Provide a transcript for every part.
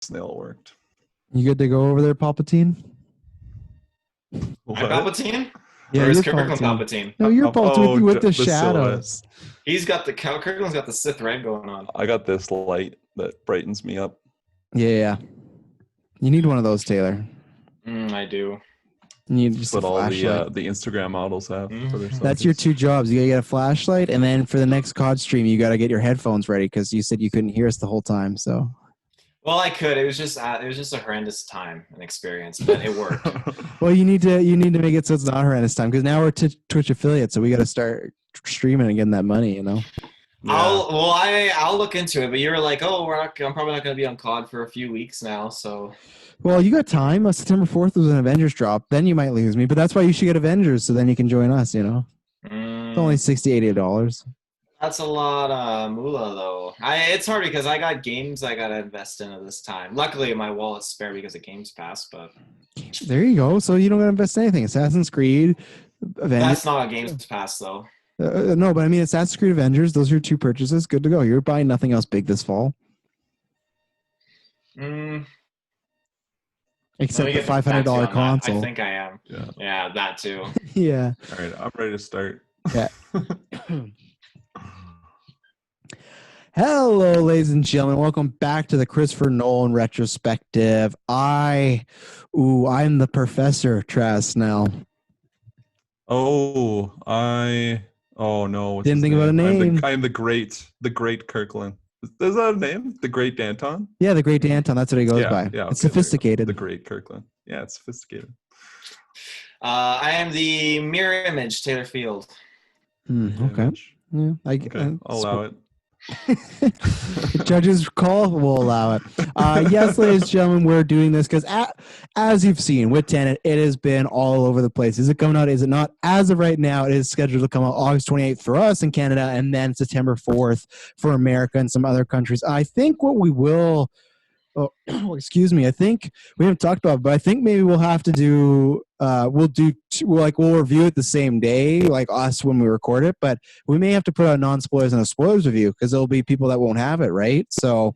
snail worked. You good to go over there, Palpatine? What? I'm Palpatine? Yeah, or is you're Kirklin Palpatine. Palpatine? No, you're Palpatine with the silhouette. shadows. He's got the Kirklin's got the Sith red going on. I got this light that brightens me up. Yeah. You need one of those, Taylor. I do. You need just What a all flashlight. the Instagram models have for their That's your selfies. 2 jobs. You gotta get a flashlight, and then for the next COD stream, you gotta get your headphones ready because you said you couldn't hear us the whole time. So. Well, I could. It was just a horrendous time and experience, but it worked. Well, you need to make it so it's not horrendous time because now we're Twitch affiliates, so we got to start streaming and getting that money. You know. Yeah. I'll look into it. But you were like, oh, I'm probably not going to be on COD for a few weeks now. So. Well, you got time. September 4th was an Avengers drop. Then you might lose me, but that's why you should get Avengers, so then you can join us. You know. It's only $60-$80. That's a lot of moolah, though. It's hard because I got games I got to invest in at this time. Luckily, my wallet's spare because of Games Pass, but... There you go. So you don't got to invest in anything. Assassin's Creed, Avengers... That's not a Games Pass, though. No, but I mean, Assassin's Creed, Avengers, those are your 2 purchases. Good to go. You're buying nothing else big this fall. Except the $500 console. I think I am. Yeah, that too. Yeah. All right, I'm ready to start. Yeah. Hello, ladies and gentlemen. Welcome back to the Christopher Nolan Retrospective. I'm the Professor, Travis Snell. Oh no. Didn't think about a name. I'm the great Kirklin. Is that a name? The Great Danton? Yeah, the Great Danton. That's what he goes by. Yeah, it's sophisticated. The Great Kirklin. Yeah, it's sophisticated. I am the mirror image, Taylor Field. Okay. Yeah, I'll allow it. The judge's call will allow it. Yes, ladies and gentlemen, we're doing this because as you've seen with Tenet, it has been all over the place. Is it coming out? Is it not? As of right now, it is scheduled to come out August 28th for us in Canada and then September 4th for America and some other countries. I think what we will... excuse me. I think we haven't talked about it, but I think maybe we'll have to do we'll review it the same day, like us when we record it, but we may have to put out non-spoilers and a spoilers review because there'll be people that won't have it, right? So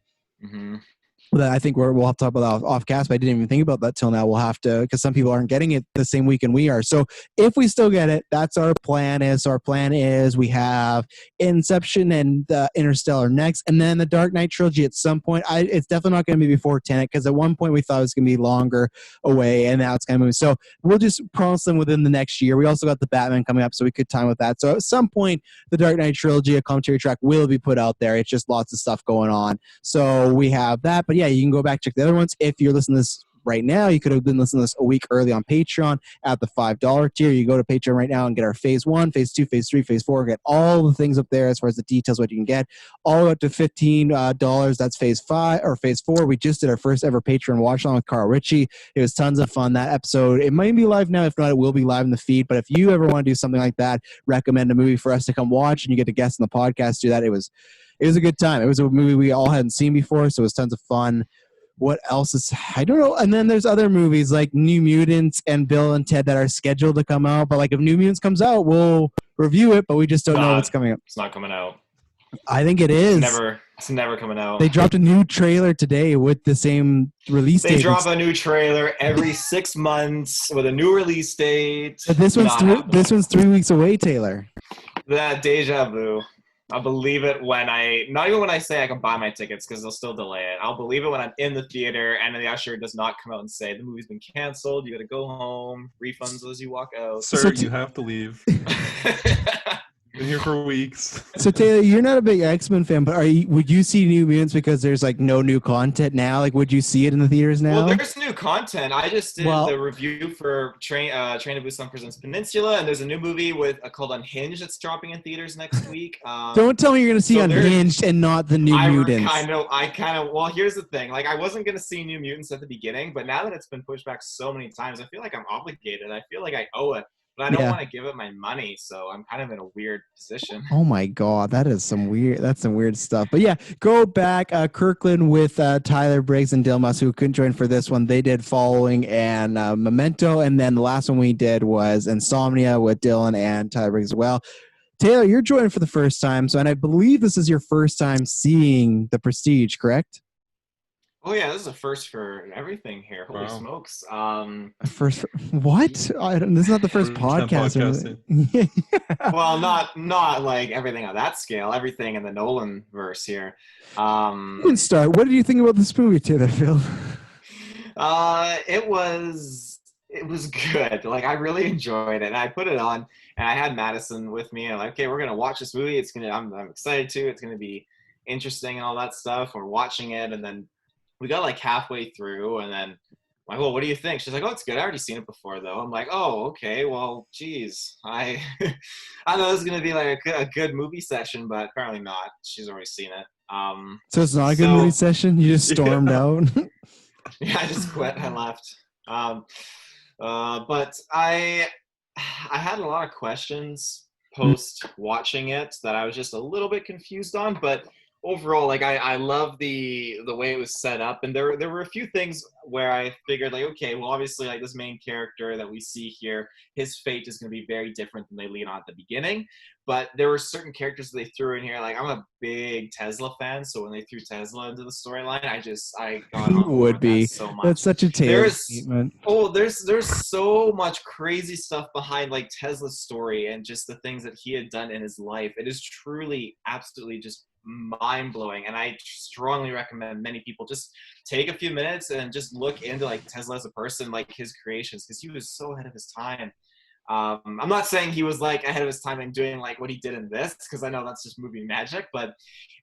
I think we'll have to talk about that off cast, but I didn't even think about that till now. We'll have to, because some people aren't getting it the same weekend we are. So if we still get it, that's our plan is. Our plan is we have Inception and Interstellar next, and then the Dark Knight trilogy at some point. It's definitely not going to be before Tenet, because at one point we thought it was going to be longer away, and now it's going to move. So we'll just promise them within the next year. We also got the Batman coming up, so we could time with that. So at some point, the Dark Knight trilogy, a commentary track, will be put out there. It's just lots of stuff going on. So we have that, but yeah, you can go back, check the other ones. If you're listening to this right now, you could have been listening to this a week early on Patreon at the $5 tier. You go to Patreon right now and get our phase 1, phase 2, phase 3, phase 4, get all the things up there as far as the details, what you can get, all up to $15. That's phase 5 or phase 4. We just did our first ever Patreon watch along with Carl Ritchie. It was tons of fun. That episode, it might be live now. If not, it will be live in the feed. But if you ever want to do something like that, recommend a movie for us to come watch and you get to guest on the podcast, do that. It was a good time. It was a movie we all hadn't seen before, so it was tons of fun. What else is, I don't know. And then there's other movies like New Mutants and Bill and Ted that are scheduled to come out. But like if New Mutants comes out, we'll review it, but we just don't know what's coming up. It's not coming out. I think it is. It's never coming out. They dropped a new trailer today with the same release date. They drop a new trailer every 6 months with a new release date. But this one's 3 weeks away, Taylor. That deja vu. I'll believe it not even when I say I can buy my tickets, because they'll still delay it. I'll believe it when I'm in the theater and the usher does not come out and say, the movie's been canceled, you gotta go home, refunds as you walk out. Sir, you have to leave. Been here for weeks. So Taylor, you're not a big X-Men fan, but would you see New Mutants because there's like no new content now? Like, would you see it in the theaters now? Well, there's new content. I just did the review for Train to Busan Presents Peninsula, and there's a new movie called Unhinged that's dropping in theaters next week. Don't tell me you're going to see Unhinged and not the New Mutants. Well, here's the thing. Like, I wasn't going to see New Mutants at the beginning, but now that it's been pushed back so many times, I feel like I'm obligated. I feel like I owe it. But I don't want to give it my money, so I'm kind of in a weird position. Oh my God, that's some weird stuff. But yeah, go back. Kirklin with Tyler Briggs and Dilmas, who couldn't join for this one. They did Following and Memento, and then the last one we did was Insomnia with Dylan and Tyler Briggs as well. Taylor, you're joining for the first time, and I believe this is your first time seeing The Prestige, correct? Oh yeah, this is a first for everything here. Holy Wow. smokes. First, what? This is not the first First time podcast. podcasting. Yeah. Well, not like everything on that scale. Everything in the Nolan verse here. You can start. What did you think about this movie, Taylor Phil? It was good. Like I really enjoyed it. And I put it on, and I had Madison with me. And I'm like, okay, we're gonna watch this movie. I'm excited to. It's gonna be interesting and all that stuff. We're watching it, and then we got like halfway through, and then I'm like, well, what do you think? She's like, oh, it's good. I already seen it before, though. I'm like, oh, okay. Well, geez, I I thought it was gonna be like a good movie session, but apparently not. She's already seen it. So it's not a good So movie session. You just stormed out. yeah, I just quit and left. But I had a lot of questions post watching it that I was just a little bit confused on, but overall, like I love the way it was set up, and there were a few things where I figured like, okay, well, obviously, like this main character that we see here, his fate is going to be very different than they lead on at the beginning. But there were certain characters that they threw in here. Like I'm a big Tesla fan, so when they threw Tesla into the storyline, I got You on board would with be. that so much. That's such a Taylor There's statement. there's so much crazy stuff behind like Tesla's story and just the things that he had done in his life. It is truly, absolutely just mind-blowing, and I strongly recommend many people just take a few minutes and just look into like Tesla as a person, like his creations, because he was so ahead of his time. I'm not saying he was like ahead of his time in doing like what he did in this, because I know that's just movie magic, but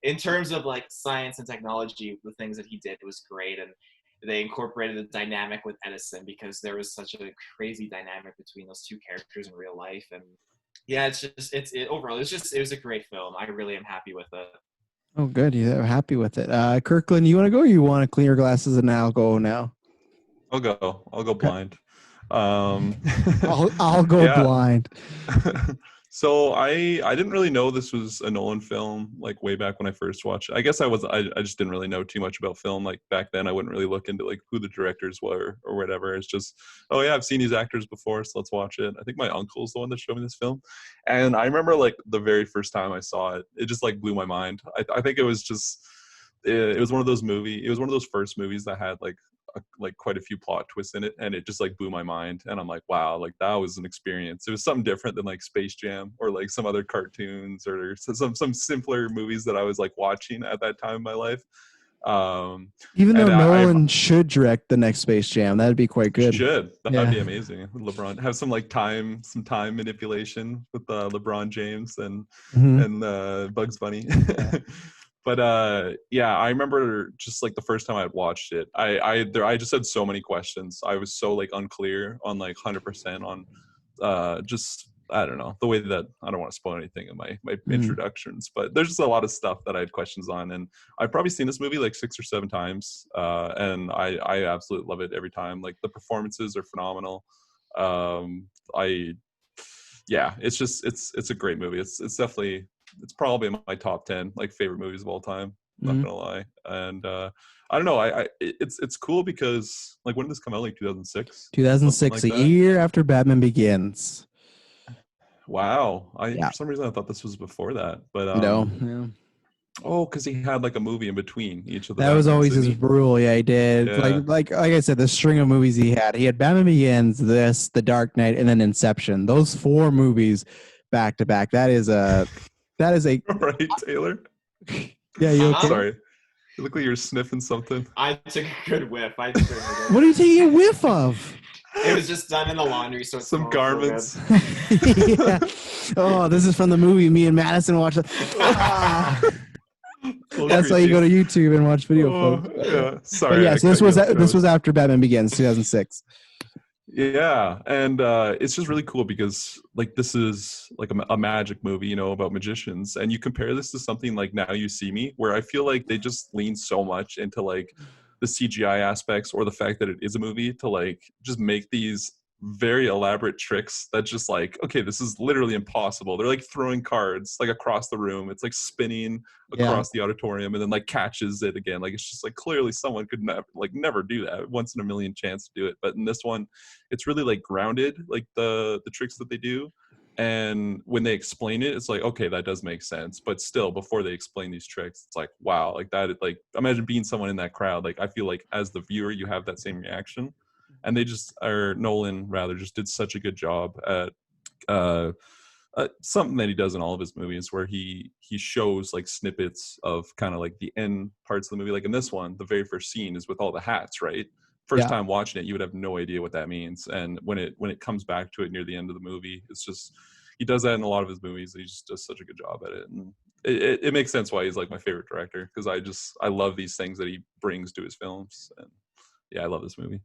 in terms of like science and technology, the things that he did, it was great. And they incorporated the dynamic with Edison because there was such a crazy dynamic between those two characters in real life. And yeah, overall, it was a great film. I really am happy with it. Oh, good. You're happy with it. Kirkland, you want to go or you want to clean your glasses and I'll go now? I'll go Okay. blind. I'll go Yeah. blind. So I didn't really know this was a Nolan film like way back when I first watched it. I guess I just didn't really know too much about film. Like back then I wouldn't really look into like who the directors were or whatever. It's just, oh yeah, I've seen these actors before, so let's watch it. I think my uncle's the one that showed me this film. And I remember like the very first time I saw it, it just like blew my mind. I think it was just it was one of those first movies that had like quite a few plot twists in it, and it just like blew my mind. And I'm like, wow, like that was an experience. It was something different than like Space Jam or like some other cartoons or some simpler movies that I was like watching at that time in my life. Even though and Nolan should direct the next Space Jam, that'd be quite good. That'd be amazing. LeBron have some time manipulation with LeBron James and Bugs Bunny. But yeah, I remember just like the first time I watched it, I just had so many questions. I was so like unclear on like 100% on just I don't know the way that I don't want to spoil anything in my introductions, but there's just a lot of stuff that I had questions on, and I've probably seen this movie like 6 or 7 times, and I absolutely love it every time. Like the performances are phenomenal. It's a great movie. It's probably in my top 10 like favorite movies of all time. I'm not gonna lie. And I don't know. It's cool because like when did this come out? Like 2006. 2006, like a year after Batman Begins. Wow. For some reason I thought this was before that. But no. Yeah. Oh, because he had like a movie in between each of the. That was always his rule. Yeah, he did. Yeah. Like I said, the string of movies he had. He had Batman Begins, this, The Dark Knight, and then Inception. Those 4 movies back to back. That is a. Right, Taylor. Yeah, you okay? Sorry. You look like you're sniffing something. I took a good whiff. What are you taking a whiff of? It was just done in the laundry, so it's some garments. Yeah. Oh, this is from the movie me and Madison watched. That's why you go to YouTube and watch video, folks. Yeah, sorry. But yes, this was after Batman Begins, 2006. Yeah, and it's just really cool because like this is like a magic movie, you know, about magicians, and you compare this to something like Now You See Me, where I feel like they just lean so much into like the CGI aspects or the fact that it is a movie to like just make these very elaborate tricks that just like, okay, this is literally impossible. They're like throwing cards like across the room. It's like spinning across the auditorium and then like catches it again. Like it's just like clearly someone could never do that. Once in a million chance to do it. But in this one, it's really like grounded, like the tricks that they do. And when they explain it, it's like, okay, that does make sense. But still, before they explain these tricks, it's like, wow, like that. Like, imagine being someone in that crowd. Like, I feel like as the viewer, you have that same reaction. And Nolan rather, just did such a good job at uh, something that he does in all of his movies, where he shows like snippets of kind of like the end parts of the movie. Like in this one, the very first scene is with all the hats, right? First Yeah. time watching it, you would have no idea what that means, and when it comes back to it near the end of the movie, it's just, he does that in a lot of his movies. He just does such a good job at it, and it makes sense why he's like my favorite director, because I love these things that he brings to his films, and yeah, I love this movie.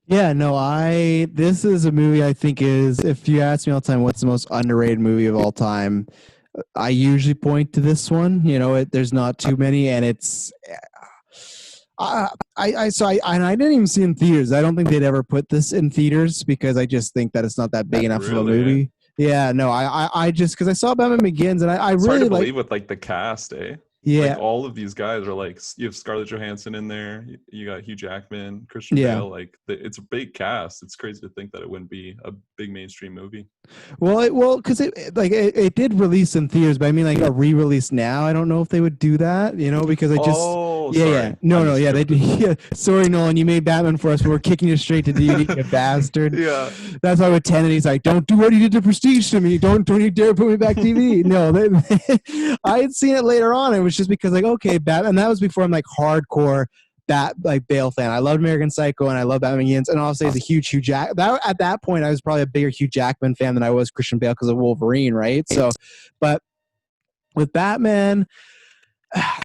Yeah, no, this is a movie I think is, if you ask me all the time what's the most underrated movie of all time, I usually point to this one. You know, there's not too many, and it's and I didn't even see it in theaters. I don't think they'd ever put this in theaters because I just think that it's not that big enough of a Really, movie. Yeah, no, I just, because I saw Batman Begins, and I It's really hard to like. believe with like the cast, eh? Yeah, Like all of these guys are like, you have Scarlett Johansson in there, you got Hugh Jackman, Christian yeah. Bale. Like it's a big cast. It's crazy to think that it wouldn't be a big mainstream movie. Because it did release in theaters, but I mean, like a re-release now, I don't know if they would do that, you know, because I just. Oh, Yeah, sorry. yeah. No, yeah, they did. Yeah. Sorry, Nolan, you made Batman for us, but we're kicking you straight to DVD, you bastard. Yeah. That's why with Tenet, he's like, don't do what you did to Prestige to me. Don't you dare put me back TV. No, I had seen it later on. It was just because, like, okay, Batman. And that was before I'm like hardcore Bale fan. I loved American Psycho and I love Batman Begins, and obviously, as a huge Hugh Jackman. At that point, I was probably a bigger Hugh Jackman fan than I was Christian Bale because of Wolverine, right? So, but with Batman,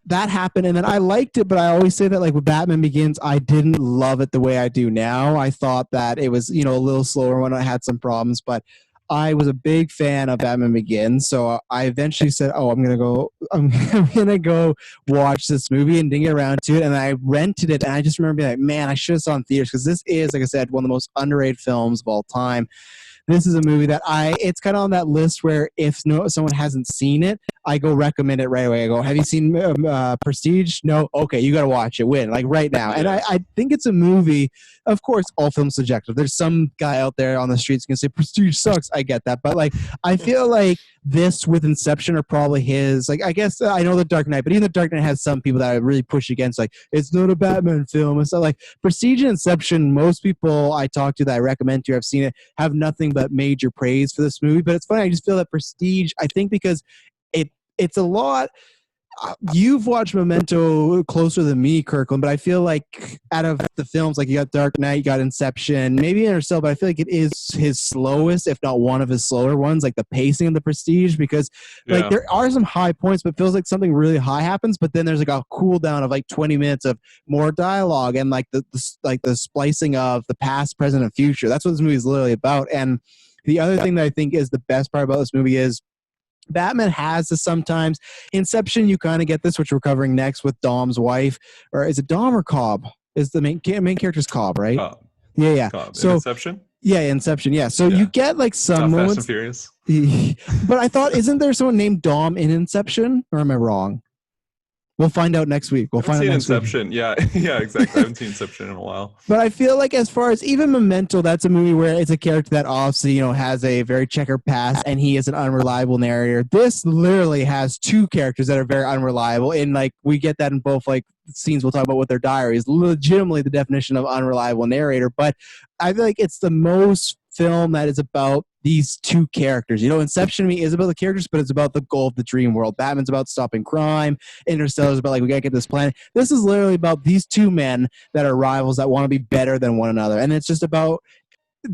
that happened, and then I liked it, but I always say that, like, with Batman Begins, I didn't love it the way I do now. I thought that it was, you know, a little slower when I had some problems, but I was a big fan of Batman Begins, so I eventually said, "Oh, I'm gonna go watch this movie," and didn't get around to it. And I rented it, and I just remember being like, "Man, I should have saw it in theaters," because this is, like I said, one of the most underrated films of all time. This is a movie that it's kind of on that list where if someone hasn't seen it, I go recommend it right away. I go, have you seen Prestige? No? Okay, you got to watch it. Like right now. And I think it's a movie. Of course, all films subjective. There's some guy out there on the streets who can say Prestige sucks. I get that. But like, I feel like this with Inception are probably his, like, I guess I know The Dark Knight, but even The Dark Knight has some people that I really push against, like, it's not a Batman film. It's not like Prestige and Inception. Most people I talk to that I recommend to, I've seen it, have nothing but major praise for this movie. But it's funny, I just feel that Prestige, I think because it's a lot. You've watched Memento closer than me, Kirklin, but I feel like out of the films, like, you got Dark Knight, you got Inception, maybe Interstellar, but I feel like it is his slowest, if not one of his slower ones, like the pacing of the Prestige, because like there are some high points, but it feels like something really high happens, but then there's like a cool down of like 20 minutes of more dialogue and like the splicing of the past, present, and future. That's what this movie is literally about. And the other thing that I think is the best part about this movie is Batman has this sometimes. Inception, you kind of get this, which we're covering next with Dom's wife. Or is it Dom or Cobb? Is the main character's Cobb, right? Cobb. Yeah. Cobb. So Inception? Yeah, Inception. Yeah. So you get like some Not moments. Fast and Furious. But I thought, isn't there someone named Dom in Inception? Or am I wrong? We'll find out next week. We'll find out next Inception. week. Yeah, exactly. I haven't seen Inception in a while. But I feel like as far as even Memento, that's a movie where it's a character that obviously, you know, has a very checkered past and he is an unreliable narrator. This literally has two characters that are very unreliable. And like we get that in both like scenes we'll talk about with their diaries. Legitimately the definition of unreliable narrator. But I feel like it's the most film that is about these two characters. You know, Inception to me is about the characters, but it's about the goal of the dream world. Batman's about stopping crime. Interstellar is about like, we gotta get this planet. This is literally about these two men that are rivals that want to be better than one another. And it's just about,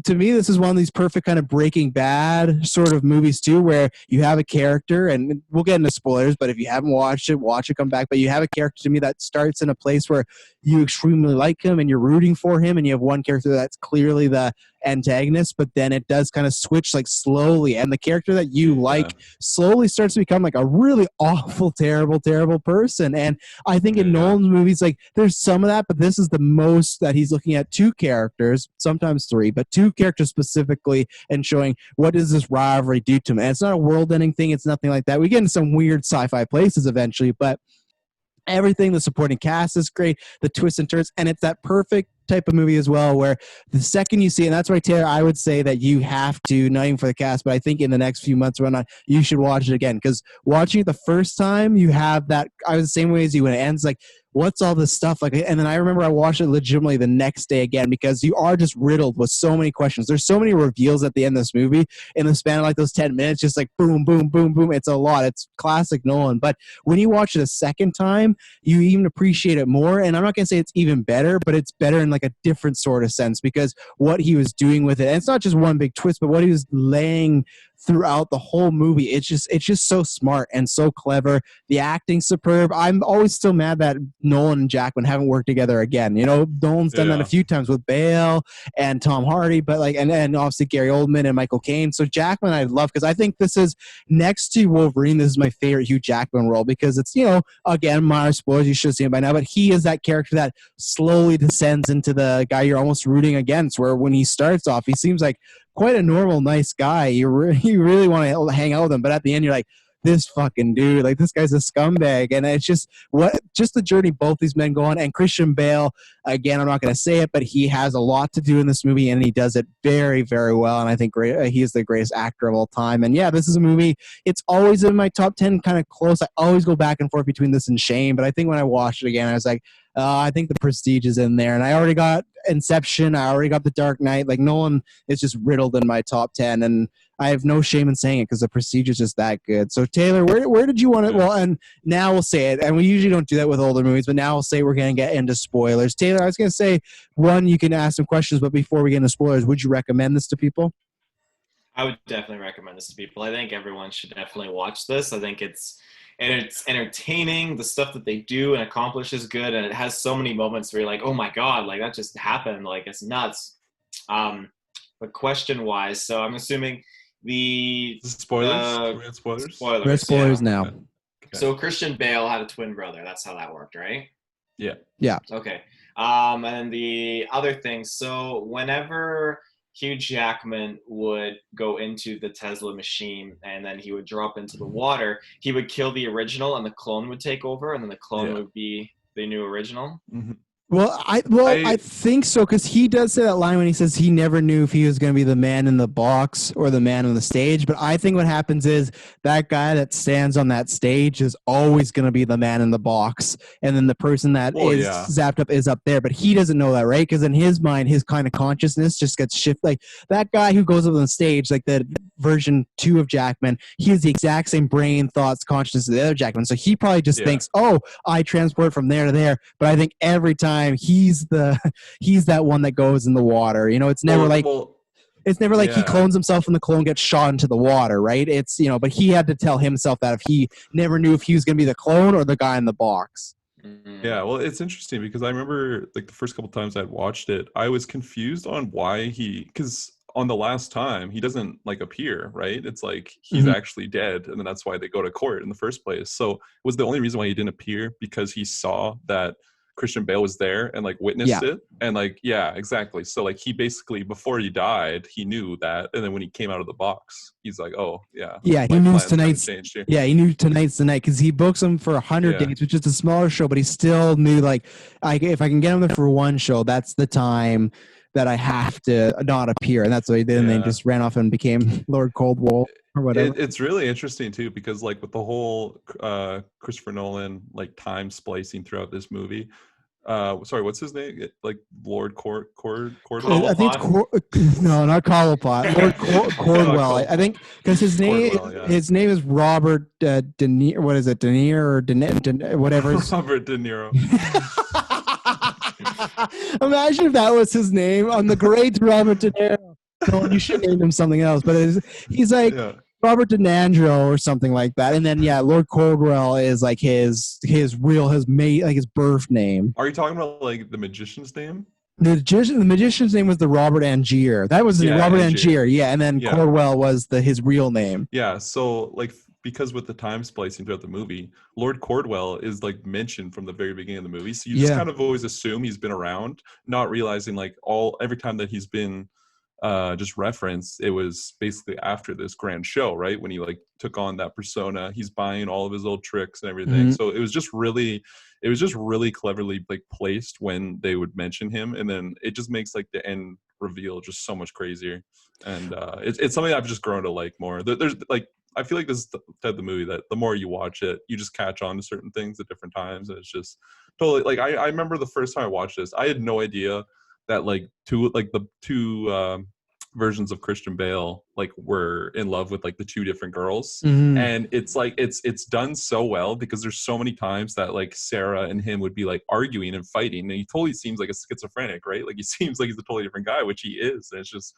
to me, this is one of these perfect kind of Breaking Bad sort of movies too, where you have a character, and we'll get into spoilers, but if you haven't watched it, watch it, come back. But you have a character to me that starts in a place where you extremely like him and you're rooting for him, and you have one character that's clearly the antagonist, but then it does kind of switch like slowly, and the character that you like slowly starts to become like a really awful, terrible person. And I think in Nolan's movies, like there's some of that, but this is the most that he's looking at two characters, sometimes three, but two characters specifically, and showing what does this rivalry do to him. And it's not a world-ending thing, it's nothing like that. We get into some weird sci-fi places eventually, but everything, the supporting cast is great, the twists and turns, and it's that perfect type of movie as well, where the second you see it, and that's why, Taylor, I would say that you have to, not even for the cast, but I think in the next few months or whatnot, you should watch it again, because watching it the first time, you have that, I was the same way as you when it ends, like, what's all this stuff like? And then I remember I watched it legitimately the next day again, because you are just riddled with so many questions. There's so many reveals at the end of this movie in the span of like those 10 minutes, just like boom, boom, boom, boom. It's a lot. It's classic Nolan. But when you watch it a second time, you even appreciate it more. And I'm not going to say it's even better, but it's better in like a different sort of sense, because what he was doing with it, and it's not just one big twist, but what he was laying throughout the whole movie, it's just so smart and so clever. The acting superb. I'm always still mad that Nolan and Jackman haven't worked together again. You know, Nolan's done that a few times with Bale and Tom Hardy, but like, and obviously Gary Oldman and Michael Caine. So Jackman I love, because I think this is, next to Wolverine, this is my favorite Hugh Jackman role, because it's, you know, again, minor spoilers, you should have seen it by now, but he is that character that slowly descends into the guy you're almost rooting against, where when he starts off, he seems like quite a normal, nice guy. You really want to hang out with him, but at the end, you're like, this fucking dude, like, this guy's a scumbag. And it's just the journey both these men go on. And Christian Bale, again, I'm not going to say it, but he has a lot to do in this movie, and he does it very, very well. And I think he is the greatest actor of all time. And yeah, this is a movie, it's always in my top 10, kind of close. I always go back and forth between this and Shane, but I think when I watched it again, I was like, I think The Prestige is in there. And I already got Inception. I already got The Dark Knight. Like, Nolan is just riddled in my top 10. And I have no shame in saying it, because The Prestige is just that good. So, Taylor, where did you want it? Well, and now we'll say it. And we usually don't do that with older movies, but now we'll say we're going to get into spoilers. Taylor, I was going to say, one, you can ask some questions, but before we get into spoilers, would you recommend this to people? I would definitely recommend this to people. I think everyone should definitely watch this. I think it's entertaining. The stuff that they do and accomplish is good, and it has so many moments where you're like, oh my god, like that just happened, like it's nuts. But question wise, so I'm assuming the spoilers. We had spoilers. We're at spoilers now. Okay. So Christian Bale had a twin brother. That's how that worked, right? Yeah. Okay. And the other thing, so whenever Hugh Jackman would go into the Tesla machine and then he would drop into the water, he would kill the original and the clone would take over, and then the clone would be the new original. Mm-hmm. Well, I think so, because he does say that line when he says he never knew if he was going to be the man in the box or the man on the stage. But I think what happens is that guy that stands on that stage is always going to be the man in the box, and then the person that is zapped up is up there. But he doesn't know that, right? Because in his mind, his kind of consciousness just gets shifted. Like that guy who goes up on the stage, like the version 2 of Jackman, he has the exact same brain, thoughts, consciousness as the other Jackman. So he probably just thinks, oh, I transport from there to there. But I think every time he's that one that goes in the water. You know, it's never he clones himself and the clone gets shot into the water, right? It's, you know, but he had to tell himself that if he never knew if he was going to be the clone or the guy in the box. Yeah, well, it's interesting because I remember like the first couple times I'd watched it, I was confused on why because on the last time he doesn't like appear, right? It's like he's actually dead, and then that's why they go to court in the first place. So was the only reason why he didn't appear because he saw that Christian Bale was there and like witnessed it, and like exactly. So like he basically, before he died, he knew that, and then when he came out of the box, he's like, oh he knew tonight's the night, because he books him for 100 days, which is a smaller show, but he still knew like, if I can get him there for one show, that's the time that I have to not appear, and that's what he did. And then just ran off and became Lord Coldwell or whatever. It's really interesting too, because like with the whole Christopher Nolan like time splicing throughout this movie. Sorry, what's his name? Like Lord Cordwell? I think it's no, not Cobblepot. Lord Cordwell. I think because his name is Robert De Niro. What is it? De Niro or whatever. Robert De Niro. Imagine if that was his name. On the great Robert De Niro. No, you should name him something else. But he's like Robert De Niro or something like that. And then Lord Cordwell is like his birth name. Are you talking about like the magician's name? The magician's name was the Robert Angier. That was Robert Angier. Yeah, and then Cordwell was his real name. Yeah, so like because with the time splicing throughout the movie, Lord Cordwell is like mentioned from the very beginning of the movie. So you just kind of always assume he's been around, not realizing like every time that he's been just referenced, it was basically after this grand show, right? When he like took on that persona, he's buying all of his old tricks and everything. Mhm. So it was just really cleverly like placed when they would mention him, and then it just makes like the end reveal just so much crazier. And it's something I've just grown to like more. There's like, I feel like this is the type of the movie that the more you watch it, you just catch on to certain things at different times, and it's just totally like I remember the first time I watched this, I had no idea that like the two versions of Christian Bale like were in love with like the two different girls. Mhm. And it's like it's done so well because there's so many times that like Sarah and him would be like arguing and fighting, and he totally seems like a schizophrenic, right? Like he seems like he's a totally different guy, which he is. And it's just,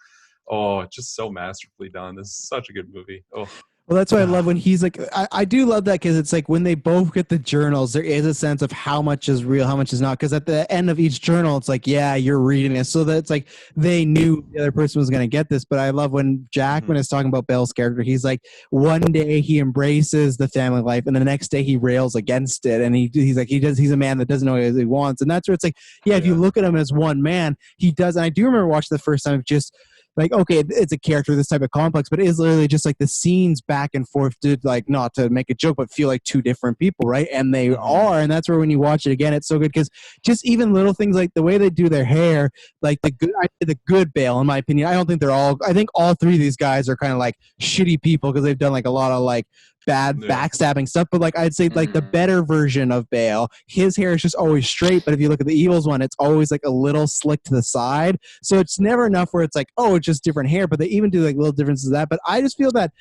oh, it's just so masterfully done. This is such a good movie. Oh, Well, that's why I love when he's like, I do love that because it's like when they both get the journals, there is a sense of how much is real, how much is not. Because at the end of each journal, it's like, yeah, you're reading this. So that it's like they knew the other person was going to get this. But I love when Jackman is talking about Bale's character. He's like, one day he embraces the family life, and the next day he rails against it. And he's like, he's a man that doesn't know what he wants. And that's where it's like, yeah, if you look at him as one man, he does. And I do remember watching the first time, just like, okay, it's a character, this type of complex, but it is literally just like the scenes back and forth did, like, not to make a joke, but feel like two different people, right? And they are, and that's where when you watch it again, it's so good because just even little things like the way they do their hair, like the good Bale, in my opinion. I don't think they're all. I think all three of these guys are kind of like shitty people because they've done like a lot of like bad backstabbing stuff, but like I'd say like the better version of Bale, his hair is just always straight, but if you look at the Evil's one, it's always like a little slick to the side, so it's never enough where it's like, oh, it's just different hair, but they even do like little differences of that. But I just feel that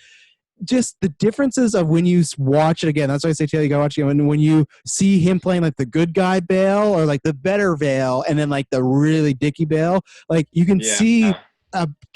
just the differences of when you watch it again, that's why I say, Taylor, you gotta watch it again. When you see him playing like the good guy Bale or like the better Bale and then like the really dicky Bale, like you can see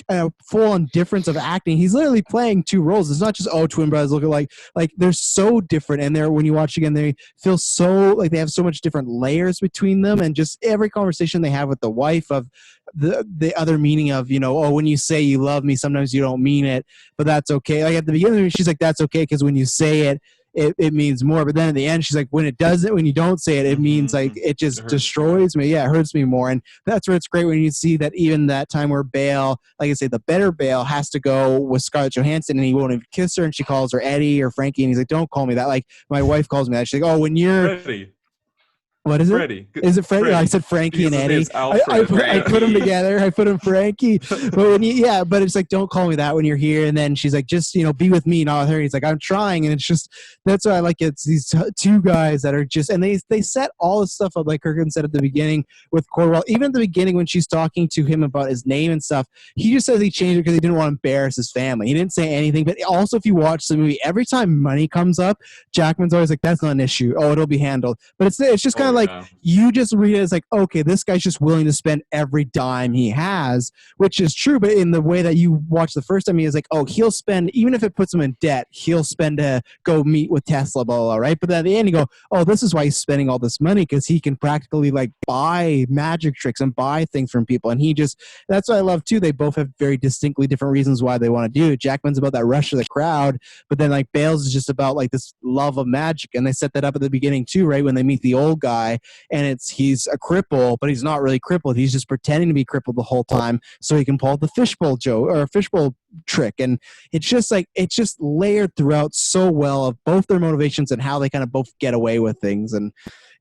a full-on difference of acting. He's literally playing two roles. It's not just, oh, twin brothers look alike. Like they're so different, and they're, when you watch again, they feel so like they have so much different layers between them, and just every conversation they have with the wife of the other meaning of, you know, oh, when you say you love me, sometimes you don't mean it, but that's okay. Like at the beginning, she's like, that's okay because when you say it, it means more. But then at the end, she's like, when it doesn't, when you don't say it, it means like it just destroys me. Yeah, it hurts me more. And that's where it's great when you see that even that time where Bale, like I say, the better Bale has to go with Scarlett Johansson and he won't even kiss her, and she calls her Eddie or Frankie, and he's like, don't call me that. Like my wife calls me that. She's like, oh, when you're Freddie. What is it? Freddie. Is it Freddie? Freddie. Oh, I said Frankie and Eddie. I Frankie. put them together. I put them Frankie. But when but it's like, don't call me that when you're here. And then she's like, just, you know, be with me, not with her. He's like, I'm trying. And it's just, that's why I like it. It's these two guys that are just, and they set all this stuff up, like Kirklin said at the beginning with Corwell. Even at the beginning when she's talking to him about his name and stuff, he just says he changed it because he didn't want to embarrass his family. He didn't say anything. But also, if you watch the movie, every time money comes up, Jackman's always like, that's not an issue. Oh, it'll be handled. But it's just kind of like, you just read it as like, okay, this guy's just willing to spend every dime he has, which is true. But in the way that you watch the first time, he is like, oh, he'll spend, even if it puts him in debt, he'll spend to go meet with Tesla, blah, blah, blah, right? But then at the end, you go, oh, this is why he's spending all this money, because he can practically like buy magic tricks and buy things from people. And he just, that's what I love too. They both have very distinctly different reasons why they want to do it. Jackman's about that rush of the crowd, but then like Bale's is just about like this love of magic. And they set that up at the beginning too, right? When they meet the old guy, and he's a cripple, but he's not really crippled. He's just pretending to be crippled the whole time so he can pull the fishbowl joke or fishbowl trick. And it's just like, it's just layered throughout so well of both their motivations and how they kind of both get away with things. And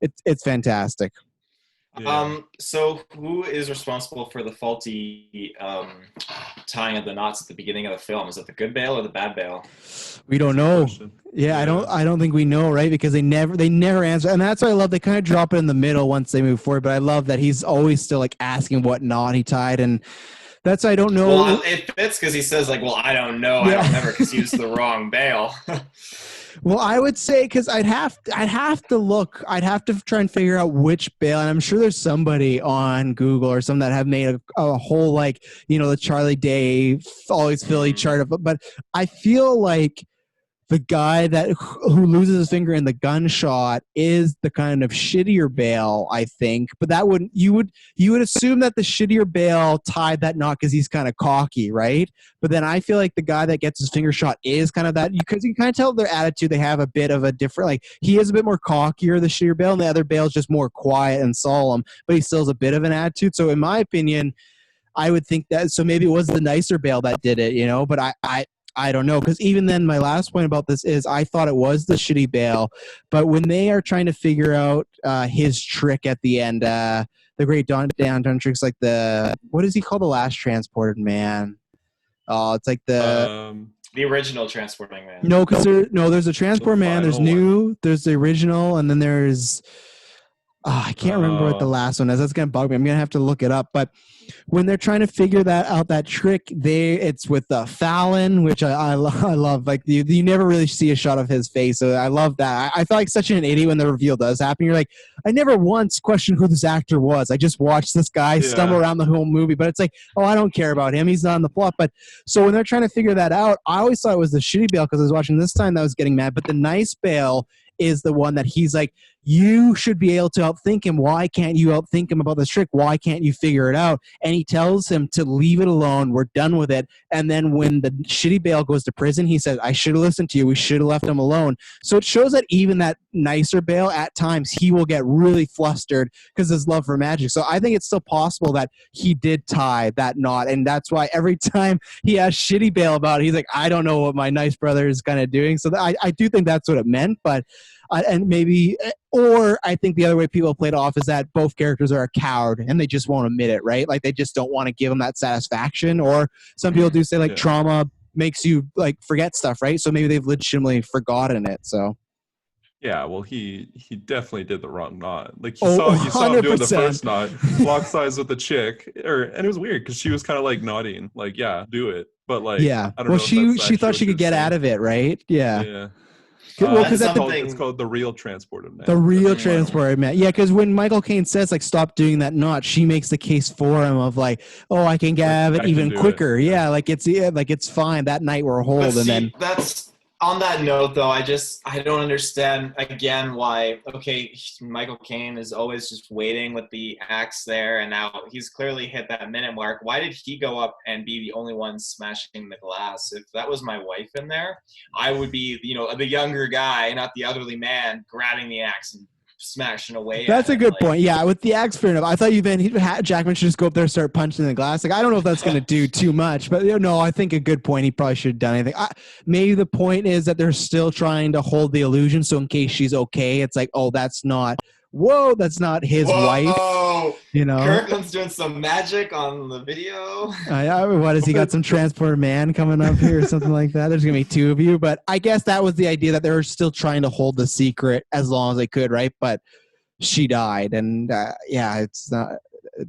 it's fantastic. So who is responsible for the faulty tying of the knots at the beginning of the film? Is it the good Bale or the bad Bale? We don't know. Yeah, I don't think we know, right? Because they never answer. And that's why I love, they kind of drop it in the middle once they move forward. But I love that he's always still like asking what knot he tied, and that's, I don't know. Well, it fits because he says like, well, I don't know. I don't remember because he used the wrong Bale. Well, I would say, because I'd have to look. I'd have to try and figure out which Bale, and I'm sure there's somebody on Google or some that have made a whole, like, you know, the Charlie Day always Philly chart of, but I feel like the guy who loses his finger in the gunshot is the kind of shittier Bale, I think. But that would you would assume that the shittier Bale tied that knot because he's kind of cocky, right? But then I feel like the guy that gets his finger shot is kind of that, because you kind of tell their attitude. They have a bit of a different, like, he is a bit more cockier, the shittier Bale, and the other Bale's just more quiet and solemn, but he still has a bit of an attitude. So in my opinion, I would think that, so maybe it was the nicer Bale that did it, you know, but I don't know, because even then, my last point about this is I thought it was the shitty Bale, but when they are trying to figure out his trick at the end, the great down tricks, like what is he called, the last transported man? Oh, it's like Um, The original Transporting Man. no, because there's a transport man, there's final new, there's the original, and then there's I can't remember what the last one is. That's gonna bug me. I'm gonna have to look it up. But when they're trying to figure that trick, it's with Fallon, which I love. Like you never really see a shot of his face, so I love that. I felt like such an idiot when the reveal does happen. You're like, I never once questioned who this actor was. I just watched this guy stumble around the whole movie. But it's like, oh, I don't care about him. He's not on the plot. But so when they're trying to figure that out, I always thought it was the shitty Bale because I was watching this time that I was getting mad. But the nice Bale is the one that he's like, you should be able to outthink him. Why can't you outthink him about this trick? Why can't you figure it out? And he tells him to leave it alone. We're done with it. And then when the shitty Bale goes to prison, he says, I should have listened to you. We should have left him alone. So it shows that even that nicer Bale, at times, he will get really flustered because of his love for magic. So I think it's still possible that he did tie that knot. And that's why every time he asks shitty Bale about it, he's like, I don't know what my nice brother is kind of doing. So I do think that's what it meant. But and maybe, or I think the other way people play it off is that both characters are a coward and they just won't admit it, right? Like they just don't want to give them that satisfaction. Or some people do say like trauma makes you like forget stuff, right? So maybe they've legitimately forgotten it. So yeah, well, he definitely did the wrong knot. Like you saw him doing the first knot, lock eyes with the chick, and it was weird because she was kind of like nodding, like yeah, do it, but like yeah, I don't know. She thought she could get out of it, right? Yeah. Well, because it's called the real transported man. The real transported man. Yeah, because when Michael Caine says like stop doing that knot, she makes the case for him of like, oh, I can have it even quicker. Yeah, like it's fine. That night we're whole, and then that's on that note though. I don't understand again why. Okay, Michael Caine is always just waiting with the axe there, and now he's clearly hit that minute mark. Why did he go up and be the only one smashing the glass? If that was my wife in there, I would be, the younger guy, not the elderly man, grabbing the axe and smashing away. That's a good point. Yeah, with the axe, fair enough. I thought Jackman should just go up there and start punching the glass. Like I don't know if that's going to do too much, but no, I think a good point. He probably should have done anything. Maybe the point is that they're still trying to hold the illusion, so in case she's okay, it's like, oh, that's not his wife. Kirklin's doing some magic on the video. What has he got? Some transport man coming up here or something like that? There's gonna be two of you, but I guess that was the idea, that they were still trying to hold the secret as long as they could, right? But she died, and it's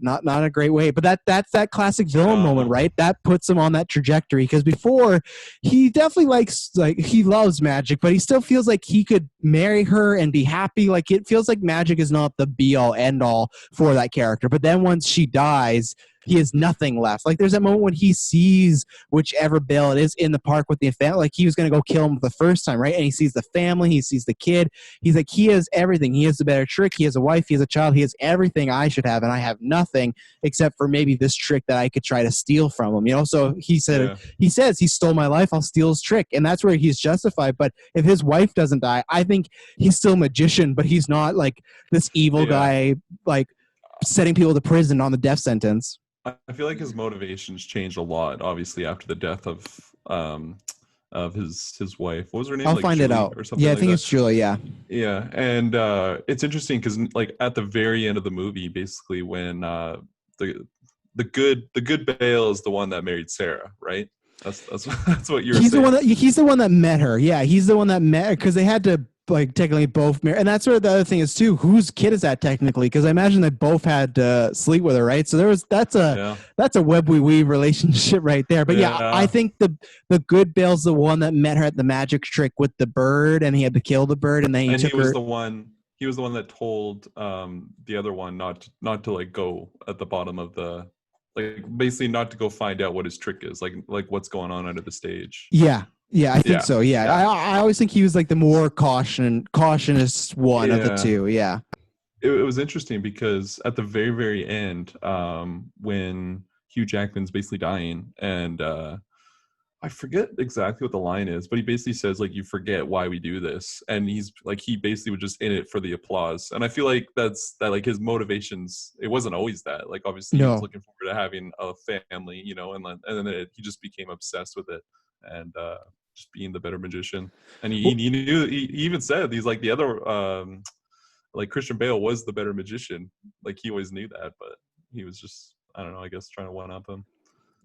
not a great way. But that's that classic villain moment, right? That puts him on that trajectory, because before he definitely he loves magic, but he still feels like he could marry her and be happy. Like it feels like magic is not the be all end all for that character. But then once she dies, he has nothing left. Like there's that moment when he sees whichever Bale it is in the park with the family. Like he was going to go kill him the first time, right? And he sees the family, he sees the kid. He's like, he has everything. He has the better trick. He has a wife. He has a child. He has everything I should have, and I have nothing except for maybe this trick that I could try to steal from him. So he says he stole my life. I'll steal his trick, and that's where he's justified. But if his wife doesn't die, I think he's still a magician, but he's not like this evil guy, like setting people to prison on the death sentence. I feel like his motivations changed a lot, obviously, after the death of his wife. What was her name? I'll find Julie, it out. Or something. Yeah, I think it's Julie. Yeah. Yeah, and it's interesting because like at the very end of the movie, basically when the good Bale is the one that married Sarah, right? That's what you're saying. He's the one that met her. Yeah, he's the one that met her, because they had to like technically both marry, and that's where the other thing is too. Whose kid is that technically? Because I imagine they both had to sleep with her, right? So that's a web we weave relationship right there. But I think the good Bale's the one that met her at the magic trick with the bird, and he had to kill the bird, and then he was the one. He was the one that told the other one not to like go at the bottom of the, like basically not to go find out what his trick is, like what's going on under the stage. Yeah, I think so. Yeah. I always think he was like the more cautious one of the two. Yeah. It was interesting because at the very, very end, when Hugh Jackman's basically dying, and I forget exactly what the line is, but he basically says like, "You forget why we do this," and he's like, he basically was just in it for the applause. And I feel like that like his motivations. It wasn't always that. Like obviously he was No. looking forward to having a family, you know, and then he just became obsessed with it and just being the better magician. And he knew he even said he's like the other like Christian Bale was the better magician. Like he always knew that, but he was just I don't know. I guess trying to one up him.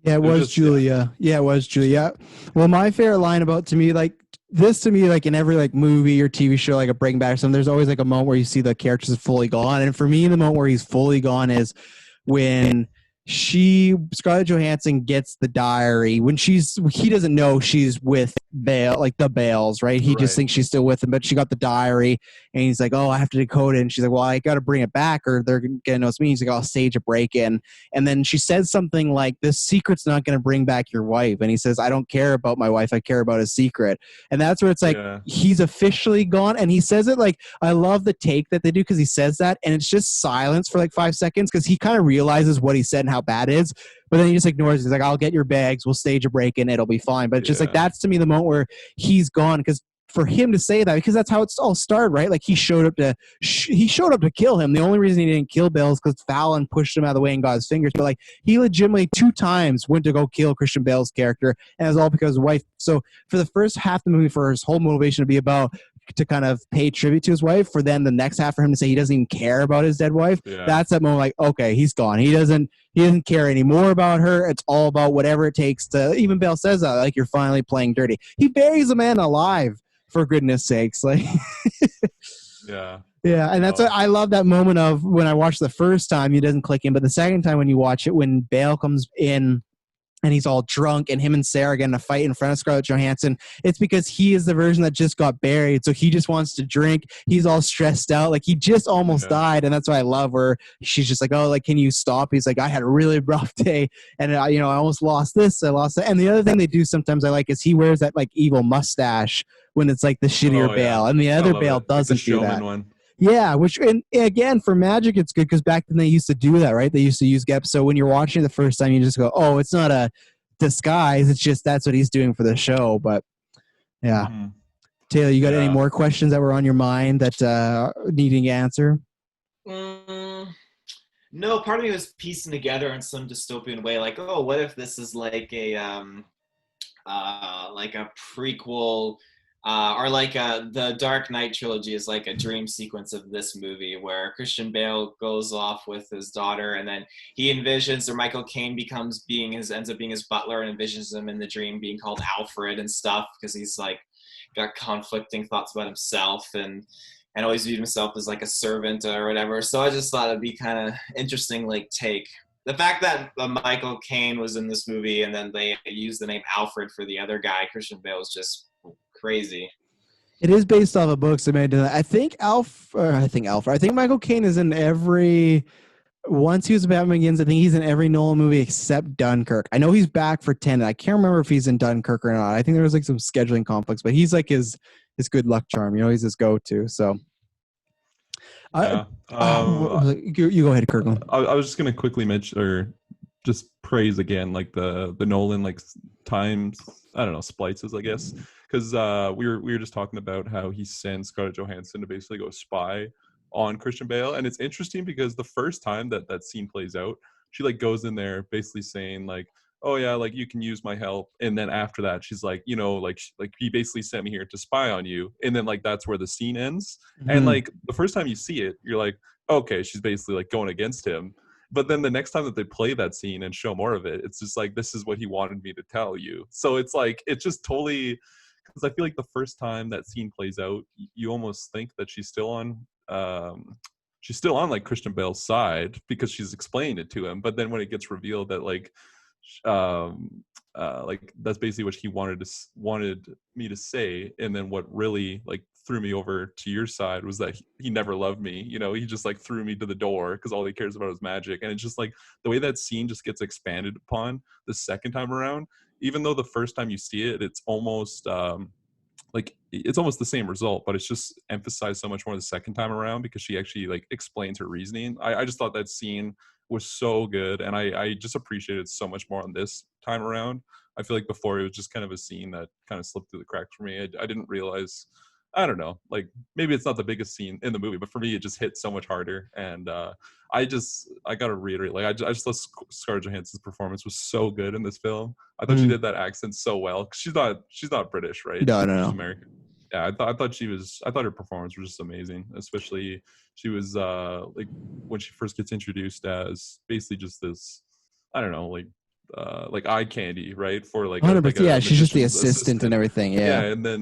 Yeah, it It was was just yeah. Julia. Yeah, it was Julia. Well, my favorite line about to me, like this to me, like in every like movie or TV show, like a Bring Back or something, there's always like a moment where you see the characters fully gone. And for me, the moment where he's fully gone is when Scarlett Johansson gets the diary when he doesn't know she's with Bale, like the Bales, right? He just Right. thinks she's still with him, but she got the diary and he's like, oh, I have to decode it. And she's like, well, I got to bring it back or they're going to know it's me. He's like, I'll stage a break in. And then she says something like, this secret's not going to bring back your wife. And he says, I don't care about my wife. I care about his secret. And that's where it's like, Yeah. he's officially gone. And he says it like, I love the take that they do because he says that and it's just silence for like 5 seconds because he kind of realizes what he said and how bad it is. But then he just ignores it. He's like, I'll get your bags. We'll stage a break and it'll be fine. But just like, that's to me the moment where he's gone because for him to say that, because that's how it's all started, right? Like he showed up to kill him. The only reason he didn't kill Bale is because Fallon pushed him out of the way and got his fingers. But like he legitimately 2 times went to go kill Christian Bale's character, and it was all because of his wife. So for the first half of the movie, for his whole motivation to be about to kind of pay tribute to his wife, for then the next half for him to say he doesn't even care about his dead wife. Yeah. That's that moment like, okay, he's gone. He doesn't care anymore about her. It's all about whatever it takes to, even Bale says that, like, you're finally playing dirty. He buries a man alive, for goodness sakes. Like, Yeah. yeah. And that's what I love that moment of when I watched the first time, he doesn't click in, but the second time when you watch it, when Bale comes in and he's all drunk and him and Sarah get in a fight in front of Scarlett Johansson, it's because he is the version that just got buried. So he just wants to drink. He's all stressed out. Like he just almost died. And that's what I love, where she's just like, oh, like, can you stop? He's like, I had a really rough day and I almost lost this. I lost that. And the other thing they do sometimes I like is he wears that like evil mustache when it's like the shittier Bale. And the other Bale doesn't like the do that. One. Yeah, which, and again, for Magic, it's good because back then they used to do that, right? They used to use Gep. So when you're watching it the first time, you just go, oh, it's not a disguise. It's just that's what he's doing for the show. But yeah. Mm-hmm. Taylor, you got any more questions that were on your mind that needing to answer? No, part of me was piecing together in some dystopian way, like, oh, what if this is like a prequel, or like the Dark Knight trilogy is like a dream sequence of this movie where Christian Bale goes off with his daughter and then he envisions, or Michael Caine ends up being his butler and envisions him in the dream being called Alfred and stuff because he's like got conflicting thoughts about himself and always viewed himself as like a servant or whatever. So I just thought it'd be kind of interesting, like, take the fact that Michael Caine was in this movie and then they used the name Alfred for the other guy, Christian Bale, was just crazy. It is based off of books. I think Michael Caine is in every. Once he was Batman Begins, I think he's in every Nolan movie except Dunkirk. I know he's back for 10. I can't remember if he's in Dunkirk or not. I think there was like some scheduling conflicts, but he's like his good luck charm. He's his go-to. So, yeah. You go ahead, Kirklin. I was just gonna quickly mention or just praise again, like the Nolan like times. I don't know, splices, I guess, because we were just talking about how he sends Scarlett Johansson to basically go spy on Christian Bale, and it's interesting because the first time that scene plays out, she like goes in there basically saying like, oh yeah, like you can use my help, and then after that she's like, like he basically sent me here to spy on you, and then like that's where the scene ends. Mm-hmm. And like the first time you see it, you're like, okay, she's basically like going against him. But then the next time that they play that scene and show more of it, it's just like, this is what he wanted me to tell you. So it's like, it's just totally, because I feel like the first time that scene plays out, you almost think that she's still on like Christian Bale's side because she's explaining it to him. But then when it gets revealed that like that's basically what he wanted me to say, and then what really like threw me over to your side was that he never loved me. He just like threw me to the door because all he cares about is magic. And it's just like the way that scene just gets expanded upon the second time around, even though the first time you see it, it's almost like it's almost the same result, but it's just emphasized so much more the second time around because she actually like explains her reasoning. I just thought that scene was so good, and I just appreciated it so much more on this time around. I feel like before it was just kind of a scene that kind of slipped through the cracks for me. I didn't realize, I don't know, like maybe it's not the biggest scene in the movie, but for me it just hit so much harder. And I gotta reiterate, like I just thought Scarlett Johansson's performance was so good in this film. I thought she did that accent so well. 'Cause she's not British, right? No, She's no. American. Yeah, I thought her performance was just amazing. Especially she was like when she first gets introduced as basically just this, I don't know, like eye candy, right? For like a 100%. Yeah, she's just the magician's assistant and everything. yeah, Yeah.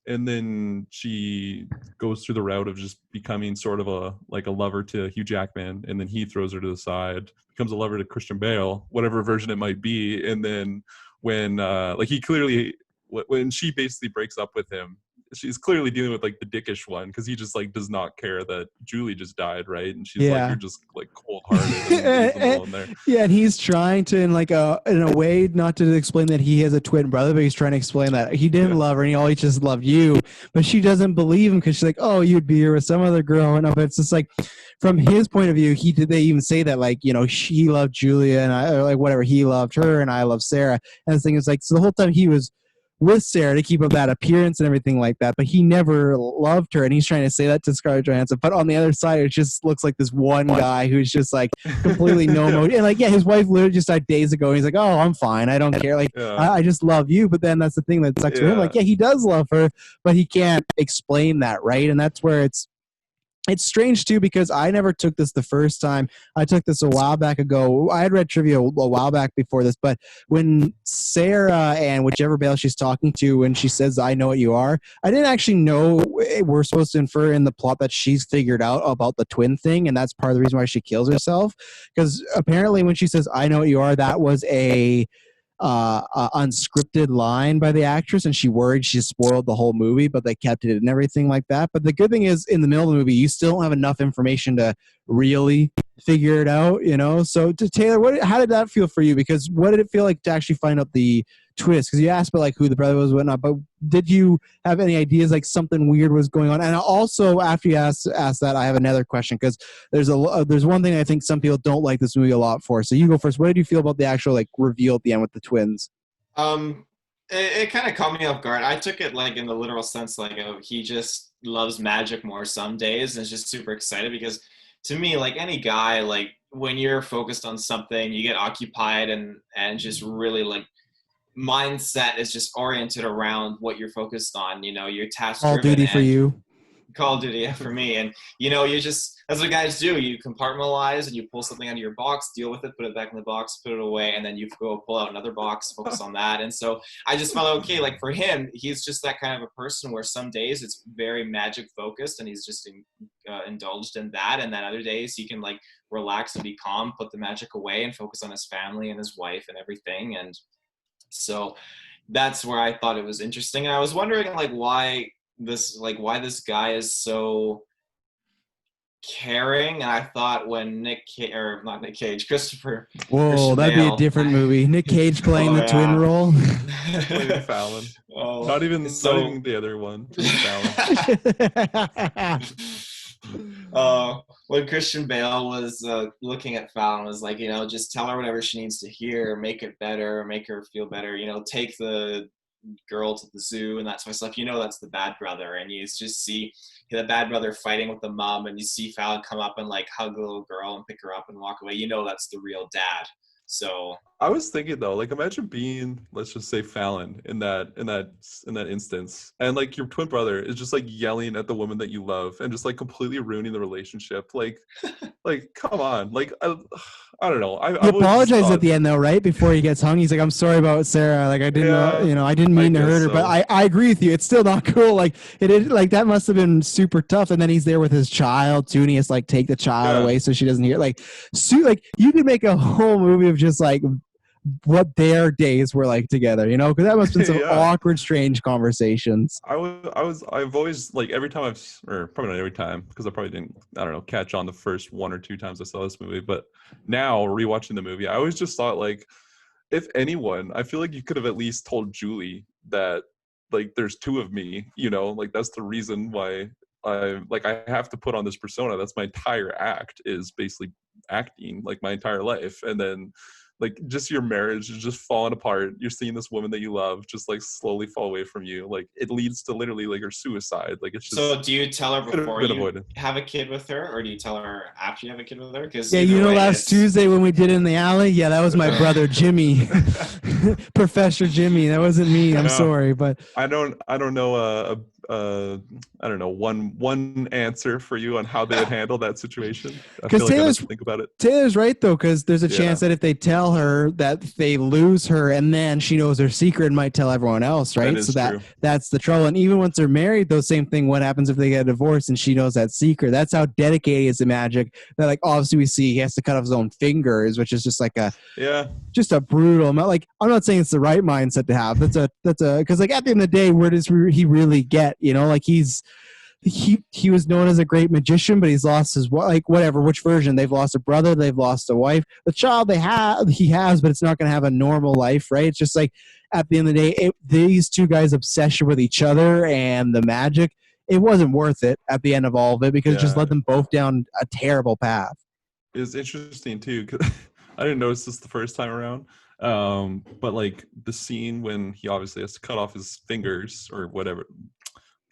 and then she goes through the route of just becoming sort of a lover to Hugh Jackman, and then he throws her to the side, becomes a lover to Christian Bale, whatever version it might be. And then when like he clearly, when she basically breaks up with him, she's clearly dealing with like the dickish one, because he just like does not care that Julie just died, right? And she's like, Yeah. you're just like cold hearted, and leaves him alone there. Yeah, and he's trying to, in a way, not to explain that he has a twin brother, but he's trying to explain that he didn't love her and he always just loved you. But she doesn't believe him because she's like, oh, you'd be here with some other girl. And but it's just like, from his point of view, they even say that, like, you know, she loved Julia and I, or like whatever, he loved her and I love Sarah. And the thing is, like, so the whole time he was with Sarah to keep up that appearance and everything like that, but he never loved her, and he's trying to say that to Scarlett Johansson. But on the other side, it just looks like this one guy who's just like completely no emotion. And like, yeah, his wife literally just died days ago, and he's like, oh, I'm fine, I don't care, like I just love you. But then that's the thing that sucks for him, like, yeah, he does love her, but he can't explain that, right? And that's where it's strange too, because I never took this the first time. I took this a while back ago. I had read trivia a while back before this, but when Sarah and whichever Bale she's talking to, when she says, I know what you are, I didn't actually know we're supposed to infer in the plot that she's figured out about the twin thing, and that's part of the reason why she kills herself. Because apparently when she says, I know what you are, that was a unscripted line by the actress, and she worried she spoiled the whole movie, but they kept it and everything like that. But the good thing is, in the middle of the movie, you still don't have enough information to really figure it out, you know? So to Taylor, how did that feel for you? Because what did it feel like to actually find out the twist? Because you asked about like who the brother was, whatnot, but did you have any ideas like something weird was going on? And also, after you asked that, I have another question, because there's one thing I think some people don't like this movie a lot for. So you go first. What did you feel about the actual like reveal at the end with the twins? It kind of caught me off guard. I took it like in the literal sense, like, oh, he just loves magic more some days and is just super excited. Because to me, like any guy, like when you're focused on something, you get occupied and just really like mindset is just oriented around what you're focused on. You know, you're task driven. All Duty for you. Call of Duty, yeah, for me. And you know, you just, that's what guys do. You compartmentalize and you pull something out of your box, deal with it, put it back in the box, put it away, and then you go pull out another box, focus on that. And so I just felt okay. Like for him, he's just that kind of a person where some days it's very magic focused and he's just indulged in that, and then other days he can like relax and be calm, put the magic away, and focus on his family and his wife and everything. And so that's where I thought it was interesting. And I was wondering like why this guy is so caring. And I thought when Christopher that'd be a different movie. Nick Cage playing the twin role. Playing Fallon. Oh, not even the other one. Fallon. When Christian Bale was looking at Fallon, was like, you know, just tell her whatever she needs to hear, make it better, make her feel better, you know, take the girl to the zoo and that sort of stuff. You know, that's the bad brother. And you just see the bad brother fighting with the mom, and you see Fallon come up and like hug the little girl and pick her up and walk away. You know, that's the real dad. So I was thinking though, like imagine being, let's just say Fallon in that instance, and like your twin brother is just like yelling at the woman that you love and just like completely ruining the relationship. Like come on, like I don't know. He apologized at the end though, right before he gets hung. He's like, "I'm sorry about Sarah. Like I didn't, I didn't mean to hurt her." So. But I agree with you. It's still not cool. Like it is, like that must have been super tough. And then he's there with his child too, and he has to like take the child away so she doesn't hear. Like you could make a whole movie of just like what their days were like together, you know, because that must have been some awkward, strange conversations. I've always like every time or probably not every time, because I probably didn't, I don't know, catch on the first one or two times I saw this movie, but now rewatching the movie, I always just thought like, if anyone, I feel like you could have at least told Julie that like there's two of me, you know, like that's the reason why I have to put on this persona. That's my entire act, is basically acting like my entire life, and then like just your marriage is just falling apart. You're seeing this woman that you love just like slowly fall away from you. Like it leads to literally like her suicide. Like it's just So do you tell her could have before been you avoided. have a kid with her, or do you tell her after you have a kid with her? Because Yeah, either way, last Tuesday when we did it in the alley, yeah, that was my brother Jimmy, Professor Jimmy. That wasn't me. I'm No. sorry, but I don't know I don't know one answer for you on how they would handle that situation. I 'Cause feel like I'd have Taylor's- to think about it. Taylor's right though, because there's a chance Yeah. that if they tell her that they lose her, and then she knows her secret and might tell everyone else, right? That is So true. that's the trouble. And even once they're married, though, same thing. What happens if they get a divorce and she knows that secret? That's how dedicated he is to magic. That like obviously we see he has to cut off his own fingers, which is just like just a brutal. Like I'm not saying it's the right mindset to have. That's a because like at the end of the day, where does he really get? You know, like he was known as a great magician, but he's lost his like whatever which version. They've lost a brother, they've lost a wife. The child he has, but it's not going to have a normal life, right? It's just like at the end of the day, these two guys' obsession with each other and the magic, it wasn't worth it at the end of all of it because it just led them both down a terrible path. It was interesting too because I didn't notice this the first time around. But like the scene when he obviously has to cut off his fingers or whatever.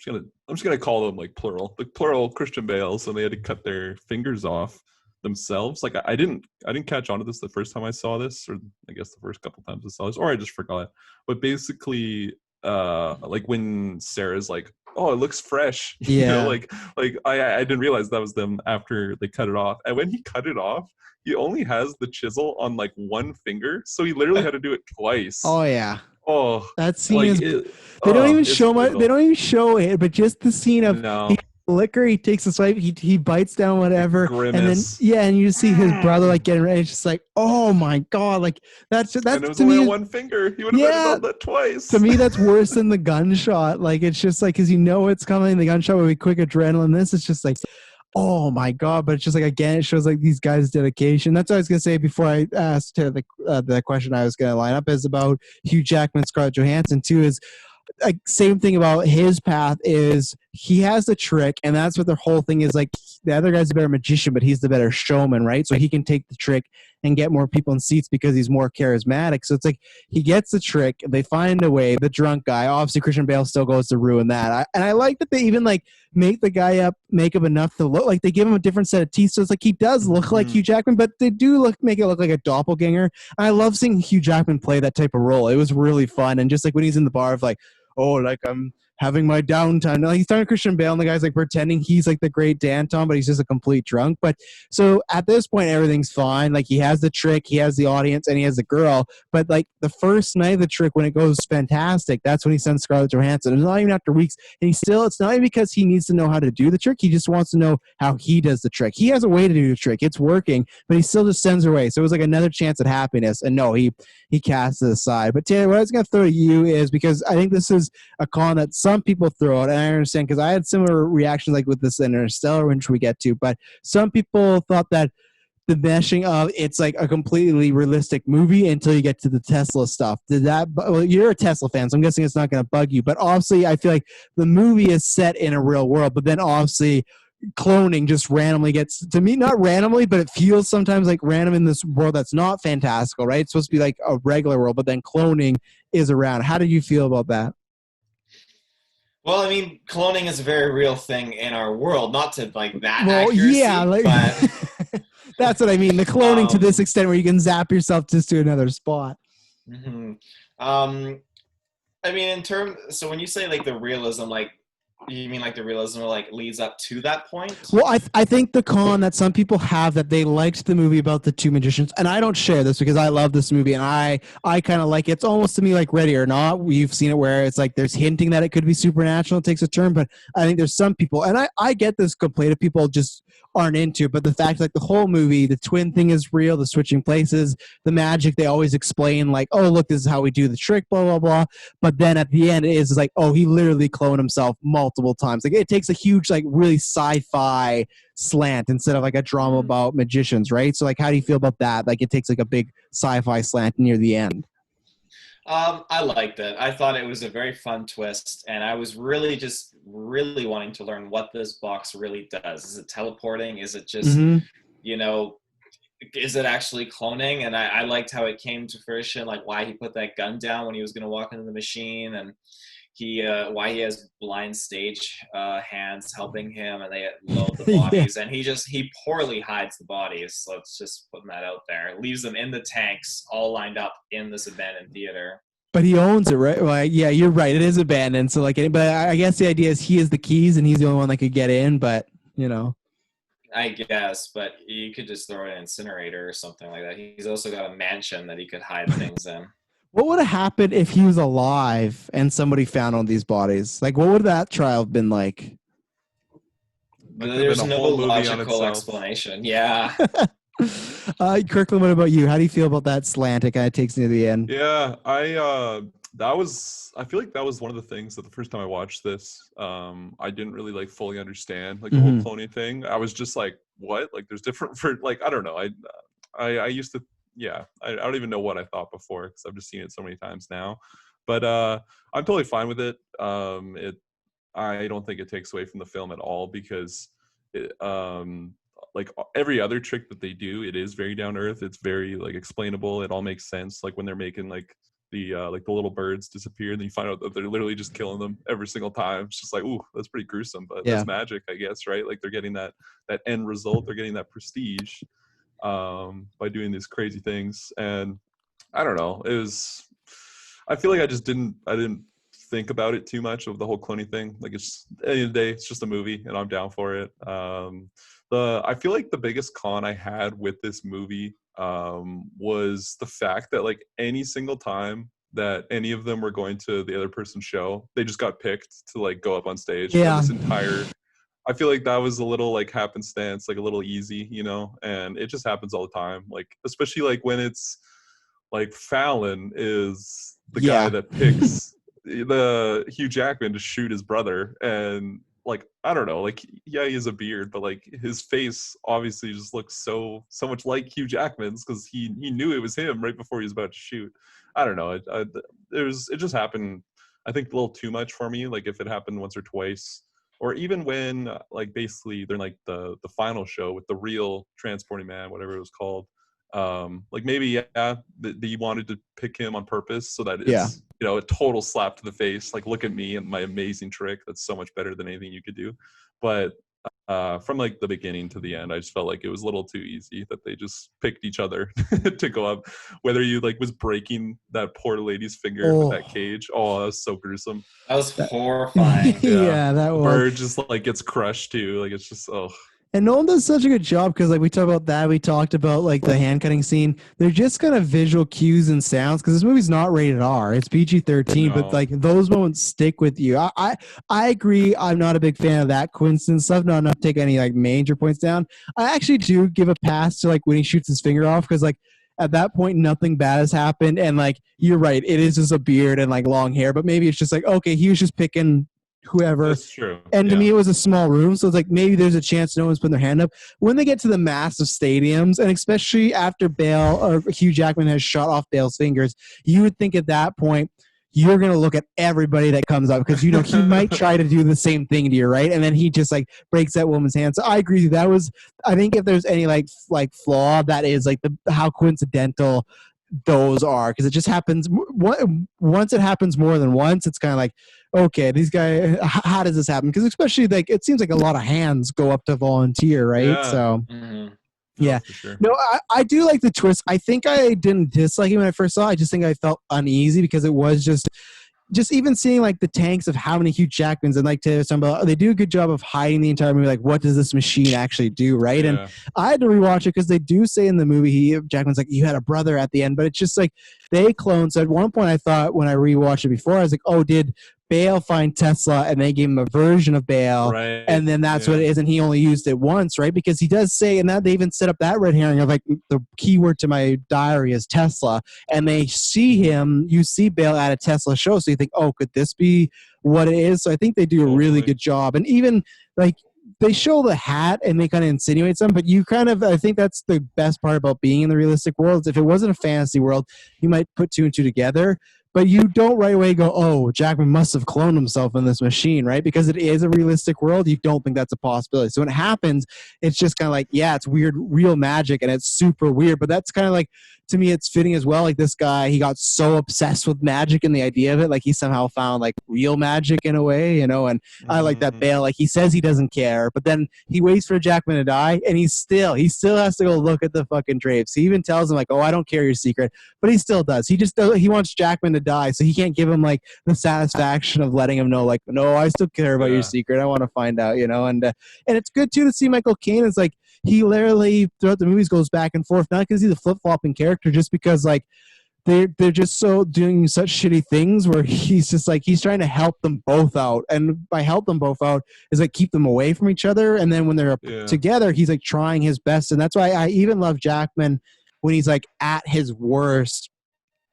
I'm just gonna call them like plural Christian Bales, and they had to cut their fingers off themselves. Like I didn't catch on to this the first time I saw this, or I guess the first couple times I saw this, or I just forgot. But basically, like when Sarah's like, "Oh, it looks fresh," you know, like I didn't realize that was them after they cut it off. And when he cut it off, he only has the chisel on like one finger, so he literally had to do it twice. Oh yeah. Oh, that scene like is. They don't even show much. They don't even show it, but just the scene of liquor. He takes a swipe. He bites down whatever, Grimace. and then you see his brother like getting ready. It's just like, oh my god, like that's and it was to only me on one finger. He would have done that twice. To me, that's worse than the gunshot. Like it's just like because you know it's coming. The gunshot would be quick adrenaline. This is just like, oh my god! But it's just like again, it shows like these guys' dedication. That's what I was gonna say before I asked the question I was gonna line up is about Hugh Jackman, Scarlett Johansson too. Is like same thing about his path is he has the trick, and that's what the whole thing is. Like the other guy's a better magician, but he's the better showman, right? So he can take the trick and get more people in seats because he's more charismatic. So it's like he gets the trick, they find a way. The drunk guy, obviously Christian Bale still goes to ruin that. And I like that they even like make the guy make him enough to look like they give him a different set of teeth. So it's like he does look like Hugh Jackman, but they do make it look like a doppelganger. And I love seeing Hugh Jackman play that type of role. It was really fun. And just like when he's in the bar of like, oh, like I'm having my downtime. No, he's talking Christian Bale, and the guy's like pretending he's like the great Danton, but he's just a complete drunk. But so at this point, everything's fine. Like he has the trick, he has the audience, and he has the girl. But like the first night of the trick, when it goes fantastic, that's when he sends Scarlett Johansson. It's not even after weeks, and it's not even because he needs to know how to do the trick. He just wants to know how he does the trick. He has a way to do the trick. It's working, but he still just sends her away. So it was like another chance at happiness. And no, he casts it aside. But Taylor, what I was going to throw to you is because I think this is a con that some people throw out, and I understand because I had similar reactions like with this Interstellar, which we get to, but some people thought that the meshing of it's like a completely realistic movie until you get to the Tesla stuff. Well, you're a Tesla fan, so I'm guessing it's not going to bug you, but obviously I feel like the movie is set in a real world, but then obviously cloning just randomly gets, to me, not randomly, but it feels sometimes like random in this world that's not fantastical, right? It's supposed to be like a regular world, but then cloning is around. How do you feel about that? Well, I mean, cloning is a very real thing in our world, not to like that well, accuracy, yeah, like, but that's what I mean. The cloning to this extent where you can zap yourself just to another spot. Mm-hmm. I mean, so when you say like the realism, like you mean like the realism like leads up to that point? Well, I think the con that some people have that they liked the movie about the two magicians, and I don't share this because I love this movie and I kind of like it. It's almost to me like Ready or Not. We've seen it where it's like there's hinting that it could be supernatural. It takes a turn, but I think there's some people, and I get this complaint if people just aren't into it, but the fact like the whole movie, the twin thing is real, the switching places, the magic, they always explain like, oh, look, this is how we do the trick, blah, blah, blah. But then at the end it is like, oh, he literally cloned himself multiple times. Like it takes a huge, like really sci-fi slant instead of like a drama about magicians, right? So like, how do you feel about that? Like it takes like a big sci-fi slant near the end. I liked it. I thought it was a very fun twist, and I was really wanting to learn what this box really does. Is it teleporting? Is it just, you know, is it actually cloning? And I liked how it came to fruition, like why he put that gun down when he was going to walk into the machine, and why he has blind stage hands helping him, and they load the bodies, and he poorly hides the bodies. So let's just putting that out there. Leaves them in the tanks, all lined up in this abandoned theater. But he owns it, right? Well, yeah, you're right. It is abandoned. So like, but I guess the idea is he has the keys and he's the only one that could get in. But you know, I guess, but you could just throw an incinerator or something like that. He's also got a mansion that he could hide things in. What would have happened if he was alive and somebody found all these bodies? Like, what would that trial have been like? There's no logical explanation. Yeah. Kirklin, what about you? How do you feel about that slant? It kind of takes me to the end. Yeah, I feel like that was one of the things that the first time I watched this, I didn't really like fully understand, like the whole cloning thing. I was just like, what? Like there's different for, like, I don't know. I used to, yeah, I don't even know what I thought before because I've just seen it so many times now. But I'm totally fine with it. I don't think it takes away from the film at all because like every other trick that they do, it is very down to earth. It's very like explainable. It all makes sense. Like when they're making like the little birds disappear, and then you find out that they're literally just killing them every single time. It's just like, ooh, that's pretty gruesome, but that's magic, I guess, right? Like they're getting that end result. They're getting that prestige by doing these crazy things. And I don't know. I feel like I didn't think about it too much of the whole cloning thing. Like it's at the end of the day, it's just a movie, and I'm down for it. I feel like the biggest con I had with this movie was the fact that like any single time that any of them were going to the other person's show, they just got picked to like go up on stage. Yeah. I feel like that was a little like happenstance, like a little easy, you know, and it just happens all the time. Like especially like when it's like Fallon is the guy that picks the Hugh Jackman to shoot his brother, and like I don't know, like yeah, he has a beard, but like his face obviously just looks so much like Hugh Jackman's because he knew it was him right before he was about to shoot. I don't know, it just happened, I think, a little too much for me. Like if it happened once or twice, or even when like basically they're like the final show with the real transporting man, whatever it was called. Like maybe they wanted to pick him on purpose so that it's you know a total slap to the face, like look at me and my amazing trick that's so much better than anything you could do. But from like the beginning to the end, I just felt like it was a little too easy that they just picked each other to go up, whether you like was breaking that poor lady's finger with that cage. Oh, that was so gruesome. That was horrifying. Yeah, that was. Bird just like gets crushed too, like it's just And Nolan does such a good job because, like, we talked about that. We talked about, like, the hand cutting scene. They're just kind of visual cues and sounds because this movie's not rated R. It's PG-13, but, like, those moments stick with you. I agree. I'm not a big fan of that coincidence stuff. Not enough to take any, like, major points down. I actually do give a pass to, like, when he shoots his finger off because, like, at that point, nothing bad has happened. And, like, you're right. It is just a beard and, like, long hair. But maybe it's just like, okay, he was just picking whoever. That's true. And to me, it was a small room, so it's like maybe there's a chance no one's putting their hand up. When they get to the massive stadiums, and especially after Bale or Hugh Jackman has shot off Bale's fingers, you would think at that point you're going to look at everybody that comes up because, you know, he might try to do the same thing to you, right? And then he just, like, breaks that woman's hand. So I agree with you. That was, I think if there's any, like flaw, that is, like, how coincidental those are, because it just happens once. It happens more than once. It's kind of like, okay, these guys, how does this happen? Because especially like it seems like a lot of hands go up to volunteer, right? Yeah. So yeah, sure. No, I do like the twist. I think I didn't dislike it when I first saw it. I just think I felt uneasy because it was just even seeing like the tanks of how many Hugh Jackmans, and like to some, they do a good job of hiding the entire movie. Like, what does this machine actually do, right? Yeah. And I had to rewatch it because they do say in the movie, Jackman's like, you had a brother at the end, but it's just like they clone. So at one point, I thought when I rewatched it before, I was like, oh, did Bale find Tesla and they gave him a version of Bale, right? And then that's what it is, and he only used it once, right? Because he does say, and that they even set up that red herring of like the keyword to my diary is Tesla, and they see him, you see Bale at a Tesla show, so you think, oh, could this be what it is? So I think they do a really good job, and even like they show the hat and they kind of insinuate something, but you kind of, I think that's the best part about being in the realistic world. If it wasn't a fantasy world, you might put two and two together. but you don't right away go, oh, Jackman must have cloned himself in this machine, right? Because it is a realistic world. You don't think that's a possibility. So when it happens, it's just kind of like, yeah, it's weird, real magic, and it's super weird. But that's kind of like, to me, it's fitting as well. Like this guy, he got so obsessed with magic and the idea of it, like he somehow found like real magic in a way, you know. And I like that Bale, like he says he doesn't care, but then he waits for Jackman to die, and he still has to go look at the fucking drapes. He even tells him like, "Oh, I don't care your secret," but he still does. He just does, he wants Jackman to die, so he can't give him like the satisfaction of letting him know, like, "No, I still care about your secret. I want to find out," you know. And it's good too to see Michael Caine is like, he literally throughout the movies goes back and forth, not because he's a flip-flopping character, just because like they're just so doing such shitty things where he's just like, he's trying to help them both out, and by help them both out is like keep them away from each other, and then when they're together, he's like trying his best. And that's why I even love Jackman when he's like at his worst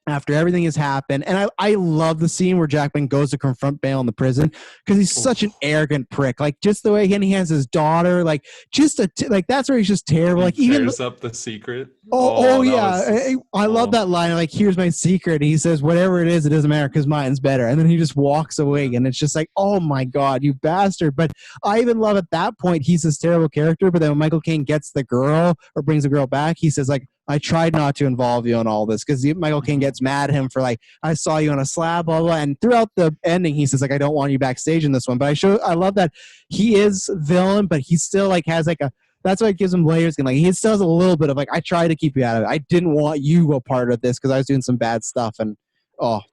after everything has happened. And I love the scene where Jackman goes to confront Bale in the prison, because he's such an arrogant prick. Like just the way he has his daughter, like just like that's where he's just terrible. Like even tears up the secret. Yeah, I love that line. Like, here's my secret. And he says, whatever it is, it doesn't matter because mine's better. And then he just walks away, and it's just like, oh my god, you bastard. But I even love at that point he's this terrible character. But then when Michael Caine gets the girl or brings the girl back, he says like, I tried not to involve you in all this, because Michael Caine gets mad at him for like, I saw you on a slab, blah, blah. And throughout the ending, he says like, I don't want you backstage in this one. But I love that he is villain, but he still like has like that's why it gives him layers. And like, he still has a little bit of like, I tried to keep you out of it. I didn't want you a part of this because I was doing some bad stuff. And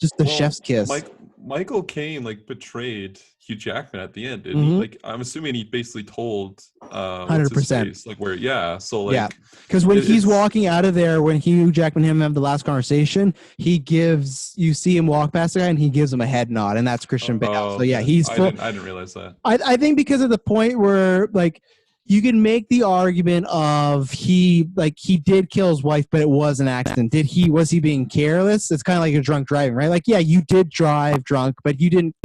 just the chef's kiss. Michael Caine like betrayed Hugh Jackman at the end, didn't he? Like, I'm assuming he basically told 100%, like where so like because when he's walking out of there, when Hugh Jackman and him have the last conversation, you see him walk past the guy and he gives him a head nod, and that's Christian Bale. So yeah, he's full. I didn't realize that. I think because of the point where like you can make the argument of he did kill his wife, but it was an accident. Was he being careless? It's kind of like a drunk driving, right? Like, yeah, you did drive drunk, but he didn't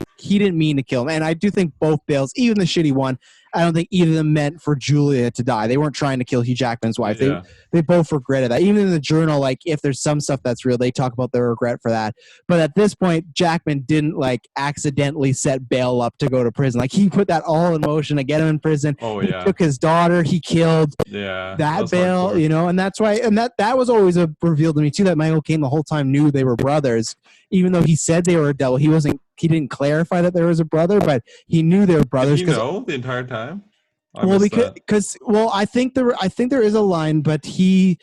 mean to kill him. And I do think both Bales, even the shitty one, I don't think either of them meant for Julia to die. They weren't trying to kill Hugh Jackman's wife. Yeah. They both regretted that. Even in the journal, like if there's some stuff that's real, they talk about their regret for that. But at this point, Jackman didn't like accidentally set Bale up to go to prison. Like he put that all in motion to get him in prison. He took his daughter. He killed that Bale, hardcore. You know, and that's why. And that was always a reveal to me too, that Michael Caine the whole time knew they were brothers, even though he said they were a double. He didn't clarify that there was a brother, but he knew they were brothers. Did he know the entire time? I think there is a line, but he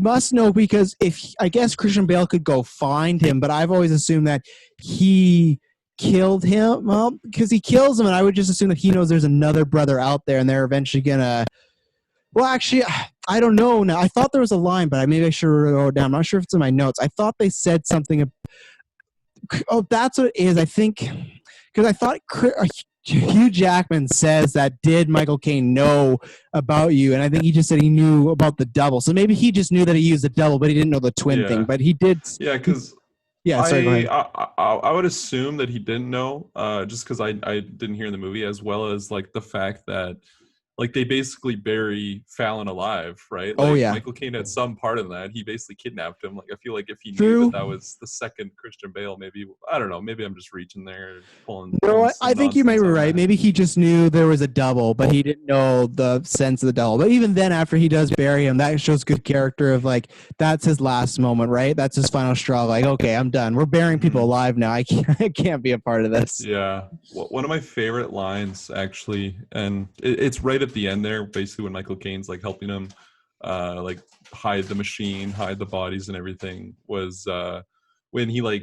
must know, because I guess Christian Bale could go find him, but I've always assumed that he killed him. Well, because he kills him, and I would just assume that he knows there's another brother out there, and they're eventually gonna. Well, actually, I don't know now. I thought there was a line, but maybe I should wrote it down. I'm not sure if it's in my notes. I thought they said something. Oh, that's what it is. I think because I thought Hugh Jackman says that, did Michael Caine know about you? And I think he just said he knew about the double. So maybe he just knew that he used the double, but he didn't know the twin thing. But he did. Yeah, because sorry, go ahead. I would assume that he didn't know, just because I didn't hear in the movie, as well as like the fact that like they basically bury Fallon alive, right? Like, Michael Caine had some part in that. He basically kidnapped him. Like, I feel like if he knew that was the second Christian Bale, maybe, I don't know, maybe I'm just reaching there, pulling. No, I think you might be right. Maybe he just knew there was a double, but he didn't know the sense of the double. But even then, after he does bury him, that shows good character of like, that's his last moment, right? That's his final straw. Like, okay, I'm done. We're burying people alive now. I can't be a part of this. Yeah. One of my favorite lines, actually, and it's right at the end there, basically when Michael Caine's like helping him like hide the machine, hide the bodies and everything, was when it's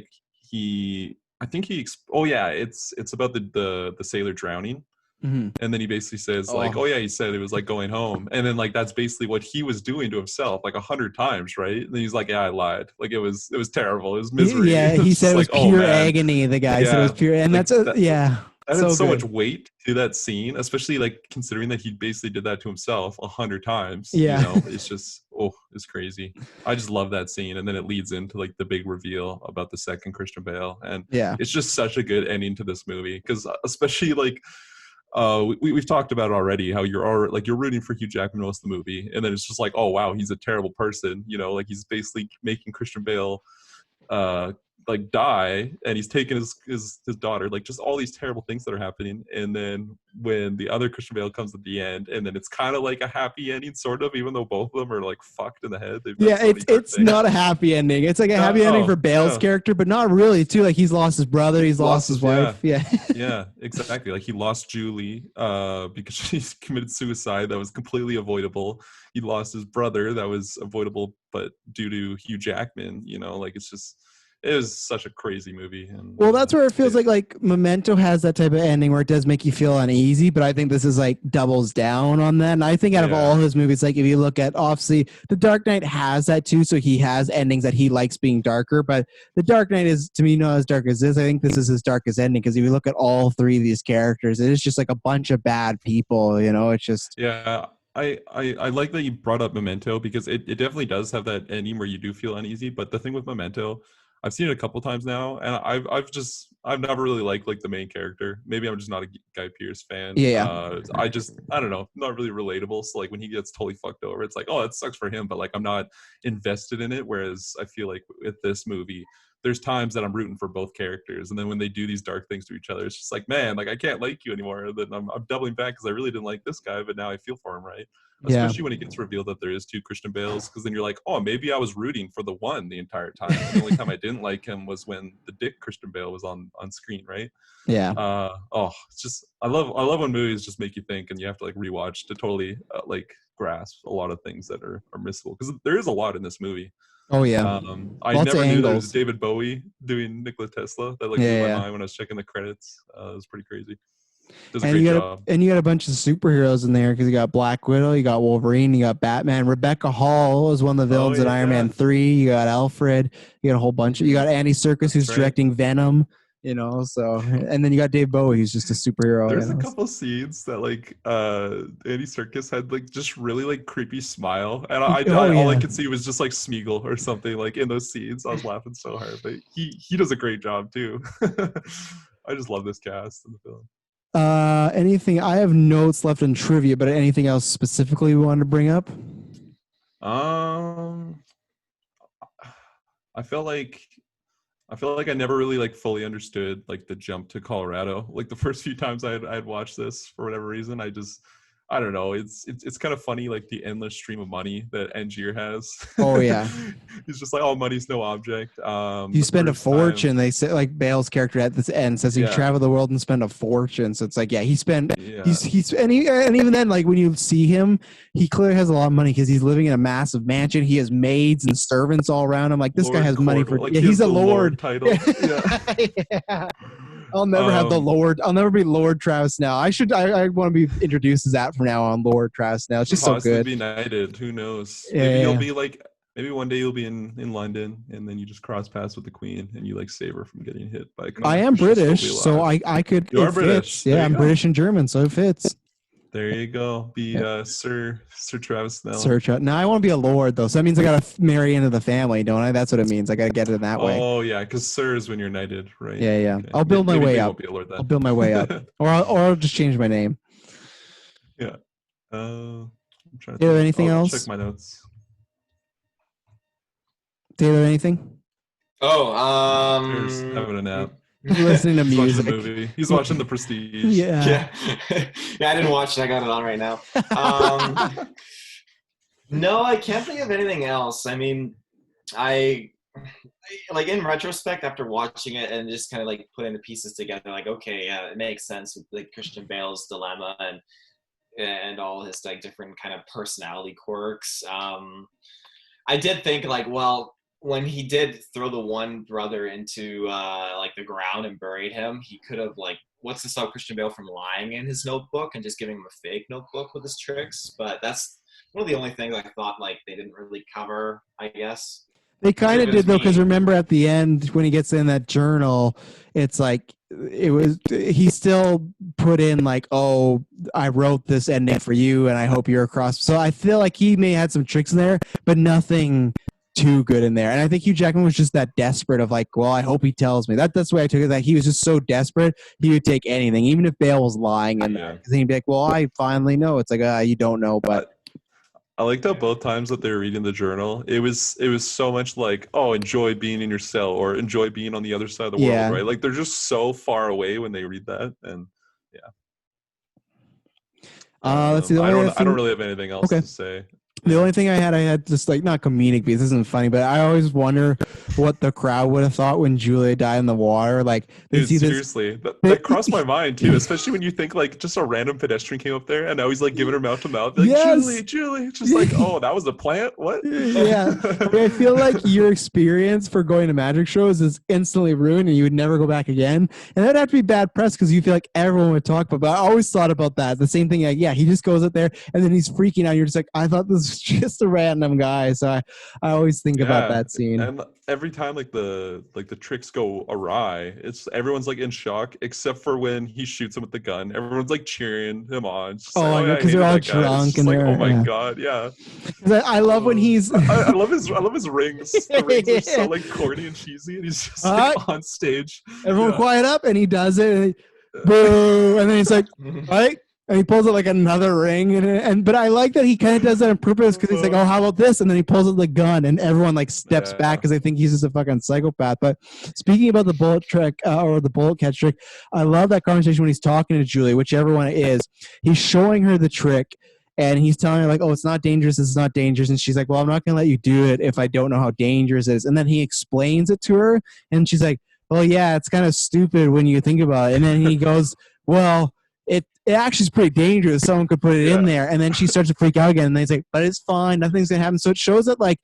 about the sailor drowning. And then he basically says like, he said it was like going home, and then like that's basically what he was doing to himself like 100 times, right? And then he's like, I lied, like it was terrible, it was misery. He said it was like, pure agony. The guy said it was pure, and like, that had so much weight to that scene, especially like considering that he basically did that to himself 100 times. You know, it's just it's crazy. I just love that scene, and then it leads into like the big reveal about the second Christian Bale, and it's just such a good ending to this movie, because especially like we've talked about already how you're rooting for Hugh Jackman most of the movie, and then it's just like, oh wow, he's a terrible person, you know, like he's basically making Christian Bale like die, and he's taking his daughter, like just all these terrible things that are happening. And then when the other Christian Bale comes at the end, and then it's kind of like a happy ending, sort of, even though both of them are like fucked in the head. They've done Yeah, so many dark it's things. not a happy ending. It's like a happy ending for Bale's character, but not really too. Like he's lost his brother, he's lost his wife. Yeah. Yeah, exactly. Like he lost Julie because she committed suicide. That was completely avoidable. He lost his brother. That was avoidable, but due to Hugh Jackman, like it was such a crazy movie. And well, that's where it feels like Memento has that type of ending where it does make you feel uneasy, but I think this is like doubles down on that. And I think out of all his movies, like if you look at, obviously The Dark Knight has that too, so he has endings that he likes being darker, but The Dark Knight is, to me, not as dark as this. I think this is his darkest ending, because if you look at all three of these characters, it is just like a bunch of bad people, it's just... Yeah. I like that you brought up Memento, because it definitely does have that ending where you do feel uneasy. But the thing with Memento, I've seen it a couple times now, and I've never really liked like the main character. Maybe I'm just not a Guy Pearce fan. Yeah. I don't know, not really relatable. So like when he gets totally fucked over, it's like, oh, it sucks for him, but like I'm not invested in it. Whereas I feel like with this movie, there's times that I'm rooting for both characters, and then when they do these dark things to each other, it's just like, man, like I can't like you anymore. And then I'm doubling back because I really didn't like this guy, but now I feel for him, right? Especially when it gets revealed that there is two Christian Bales, because then you're like, oh, maybe I was rooting for the one the entire time. And the only time I didn't like him was when the dick Christian Bale was on screen, right? Yeah. It's just I love when movies just make you think, and you have to like rewatch to totally like grasp a lot of things that are missable, because there is a lot in this movie. Oh yeah. I Lots never of knew there angles. was David Bowie doing Nikola Tesla. That like blew my mind when I was checking the credits. It was pretty crazy. Does a great job. And you got a bunch of superheroes in there, because you got Black Widow, you got Wolverine, you got Batman. Rebecca Hall was one of the villains in Iron Man 3. You got Alfred. You got a whole bunch. You got Andy Serkis, who's directing Venom. So, and then you got Dave Bowie, who's just a superhero. There's a couple scenes that like Andy Serkis had like just really like creepy smile, and all I could see was just like Smeagol or something like in those scenes. I was laughing so hard, but he does a great job too. I just love this cast in the film. Anything? I have notes left in trivia, but anything else specifically we wanted to bring up? I feel like I never really like fully understood like the jump to Colorado. Like the first few times I'd watched this, for whatever reason, I don't know. It's kind of funny, like the endless stream of money that Angier has. Oh yeah, he's just like, oh, money's no object. You spend a fortune. They say, like Bale's character at this end says he traveled the world and spent a fortune. So it's like, he spent. Yeah. And even then, like when you see him, he clearly has a lot of money because he's living in a massive mansion. He has maids and servants all around him. Like this guy has money for. Like he's a lord. Title. Yeah. I'll never have the Lord. I'll never be Lord Travis now. I want to be introduced as that from now on, Lord Travis now. It's just so good. Be knighted. Who knows? Yeah, maybe you'll be like, maybe one day you'll be in London, and then you just cross paths with the Queen, and you like save her from getting hit by a car. I am British, so I could. You are British. Yeah, I'm British and German, so it fits. There you go. Be Sir Travis Snell. Now I want to be a lord though, so that means I gotta marry into the family, don't I? That's what it means. I gotta get it in that way. Oh yeah, because Sir is when you're knighted, right? Yeah. Okay. I'll build my way up. I'll build my way up, or I'll just change my name. Yeah. I'm trying to. Taylor, anything else? Check my notes. Taylor, anything? Taylor's having a nap. Listening to music. He's watching the movie. He's watching The Prestige. Yeah. I didn't watch it. I got it on right now. No, I can't think of anything else. I mean, I like in retrospect after watching it and just kind of like putting the pieces together, like, okay, yeah, it makes sense with like Christian Bale's dilemma and all his like different kind of personality quirks. I did think like, well, when he did throw the one brother into like the ground and buried him, he could have like, what's to stop Christian Bale from lying in his notebook and just giving him a fake notebook with his tricks? But that's one of the only things I thought like they didn't really cover, I guess. They kind of did though, because remember at the end when he gets in that journal, it's like he still put in like, oh, I wrote this ending for you and I hope you're across. So I feel like he may have had some tricks in there, but nothing too good in there. And I think Hugh Jackman was just that desperate of like, well, I hope he tells me. That's the way I took it, that he was just so desperate he would take anything, even if Bale was lying in there. Because he'd be like, well, I finally know. It's like, you don't know, but I liked how both times that they were reading the journal, it was so much like, oh, enjoy being in your cell or enjoy being on the other side of the world, Yeah. right? Like they're just so far away when they read that, and yeah. Let's see. The I only other don't thing, really have anything else okay. to say. The Yeah. only thing I had just like not comedic because this isn't funny, but I always wonder what the crowd would have thought when Julia died in the water. Like they Dude, see this. seriously, that crossed my mind too, especially when you think like just a random pedestrian came up there and now he's like giving her mouth to mouth, like Yes. Julie, it's just like, oh, that was a plant? What? Yeah. I mean, I feel like your experience for going to magic shows is instantly ruined and you would never go back again. And that'd have to be bad press because you feel like everyone would talk about it. But I always thought about that. The same thing, like, yeah, he just goes up there and then he's freaking out. You're just like, I thought this was just a random guy. So I always think about that scene. And every time like the tricks go awry, it's everyone's like in shock except for when he shoots him with the gun. Everyone's like cheering him on. It's just Oh, like, because they're all drunk and like, they're oh my yeah. god, yeah. I love when he's. I love his rings. The rings are so like corny and cheesy, and he's just like on stage. Everyone quiet up, and he does it. And boo! And then he's like, right. And he pulls out like another ring, and but I like that he kind of does that on purpose because he's like, oh, how about this? And then he pulls out the gun, and everyone like steps back because they think he's just a fucking psychopath. But speaking about the bullet trick or the bullet catch trick, I love that conversation when he's talking to Julie, whichever one it is. He's showing her the trick, and he's telling her like, oh, it's not dangerous. It's not dangerous. And she's like, well, I'm not gonna let you do it if I don't know how dangerous it is. And then he explains it to her, and she's like, well, yeah, it's kind of stupid when you think about it. And then he goes, well. It actually is pretty dangerous. Someone could put it in there. And then she starts to freak out again. And he's like, but it's fine. Nothing's going to happen. So it shows that, like,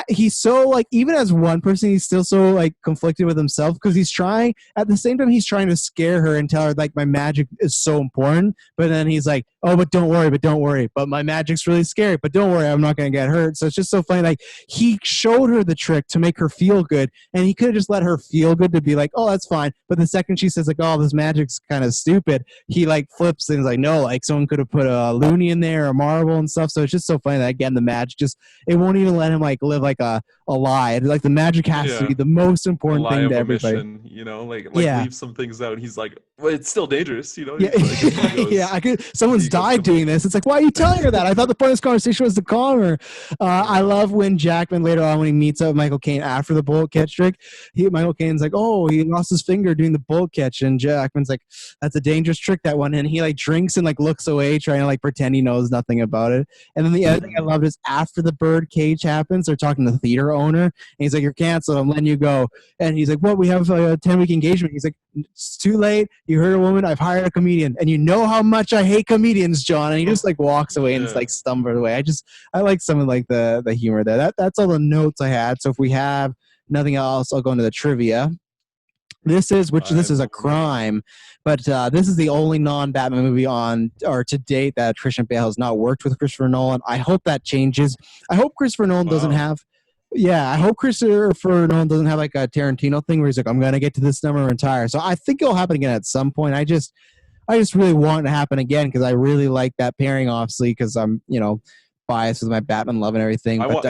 he's so, like, even as one person, he's still so, like, conflicted with himself because he's trying, at the same time, he's trying to scare her and tell her, like, my magic is so important. But then he's like, oh, but don't worry. But my magic's really scary. But don't worry, I'm not going to get hurt. So it's just so funny. Like, he showed her the trick to make her feel good. And he could have just let her feel good to be like, oh, that's fine. But the second she says, like, oh, this magic's kind of stupid, he, like, flips and is like, no, like, someone could have put a loony in there, a marble and stuff. So it's just so funny that, again, the magic just, it won't even let him, like, live like a lie. Like, the magic has to be the most important thing to everybody. Omission, you know, like leave some things out. He's like, well, it's still dangerous, you know. Yeah, like, someone's died doing this. It's like, why are you telling her that? I thought the point of this conversation was to calm her. I love when Jackman later on, when he meets up with Michael Caine after the bullet catch trick, Michael Caine's like, oh, he lost his finger doing the bullet catch, and Jackman's like, that's a dangerous trick, that one. And he like drinks and like looks away, trying to like pretend he knows nothing about it. And then the other thing I loved is after the bird cage happens, they're talking to the theater owner, and he's like, you're canceled, I'm letting you go. And he's like, what? We have a 10-week engagement. He's like, it's too late. You heard a woman. I've hired a comedian, and you know how much I hate comedians, John. And he just like walks away and just like stumbles away. I like some of like the humor there. That's all the notes I had. So if we have nothing else, I'll go into the trivia. This is a crime, but this is the only non-Batman movie on or to date that Christian Bale has not worked with Christopher Nolan. I hope that changes. I hope Christopher Nolan doesn't have. Yeah, I hope Christopher Nolan doesn't have like a Tarantino thing where he's like, I'm gonna get to this number and retire. So I think it'll happen again at some point. I just really want it to happen again because I really like that pairing, obviously, because I'm biased with my Batman love and everything. I want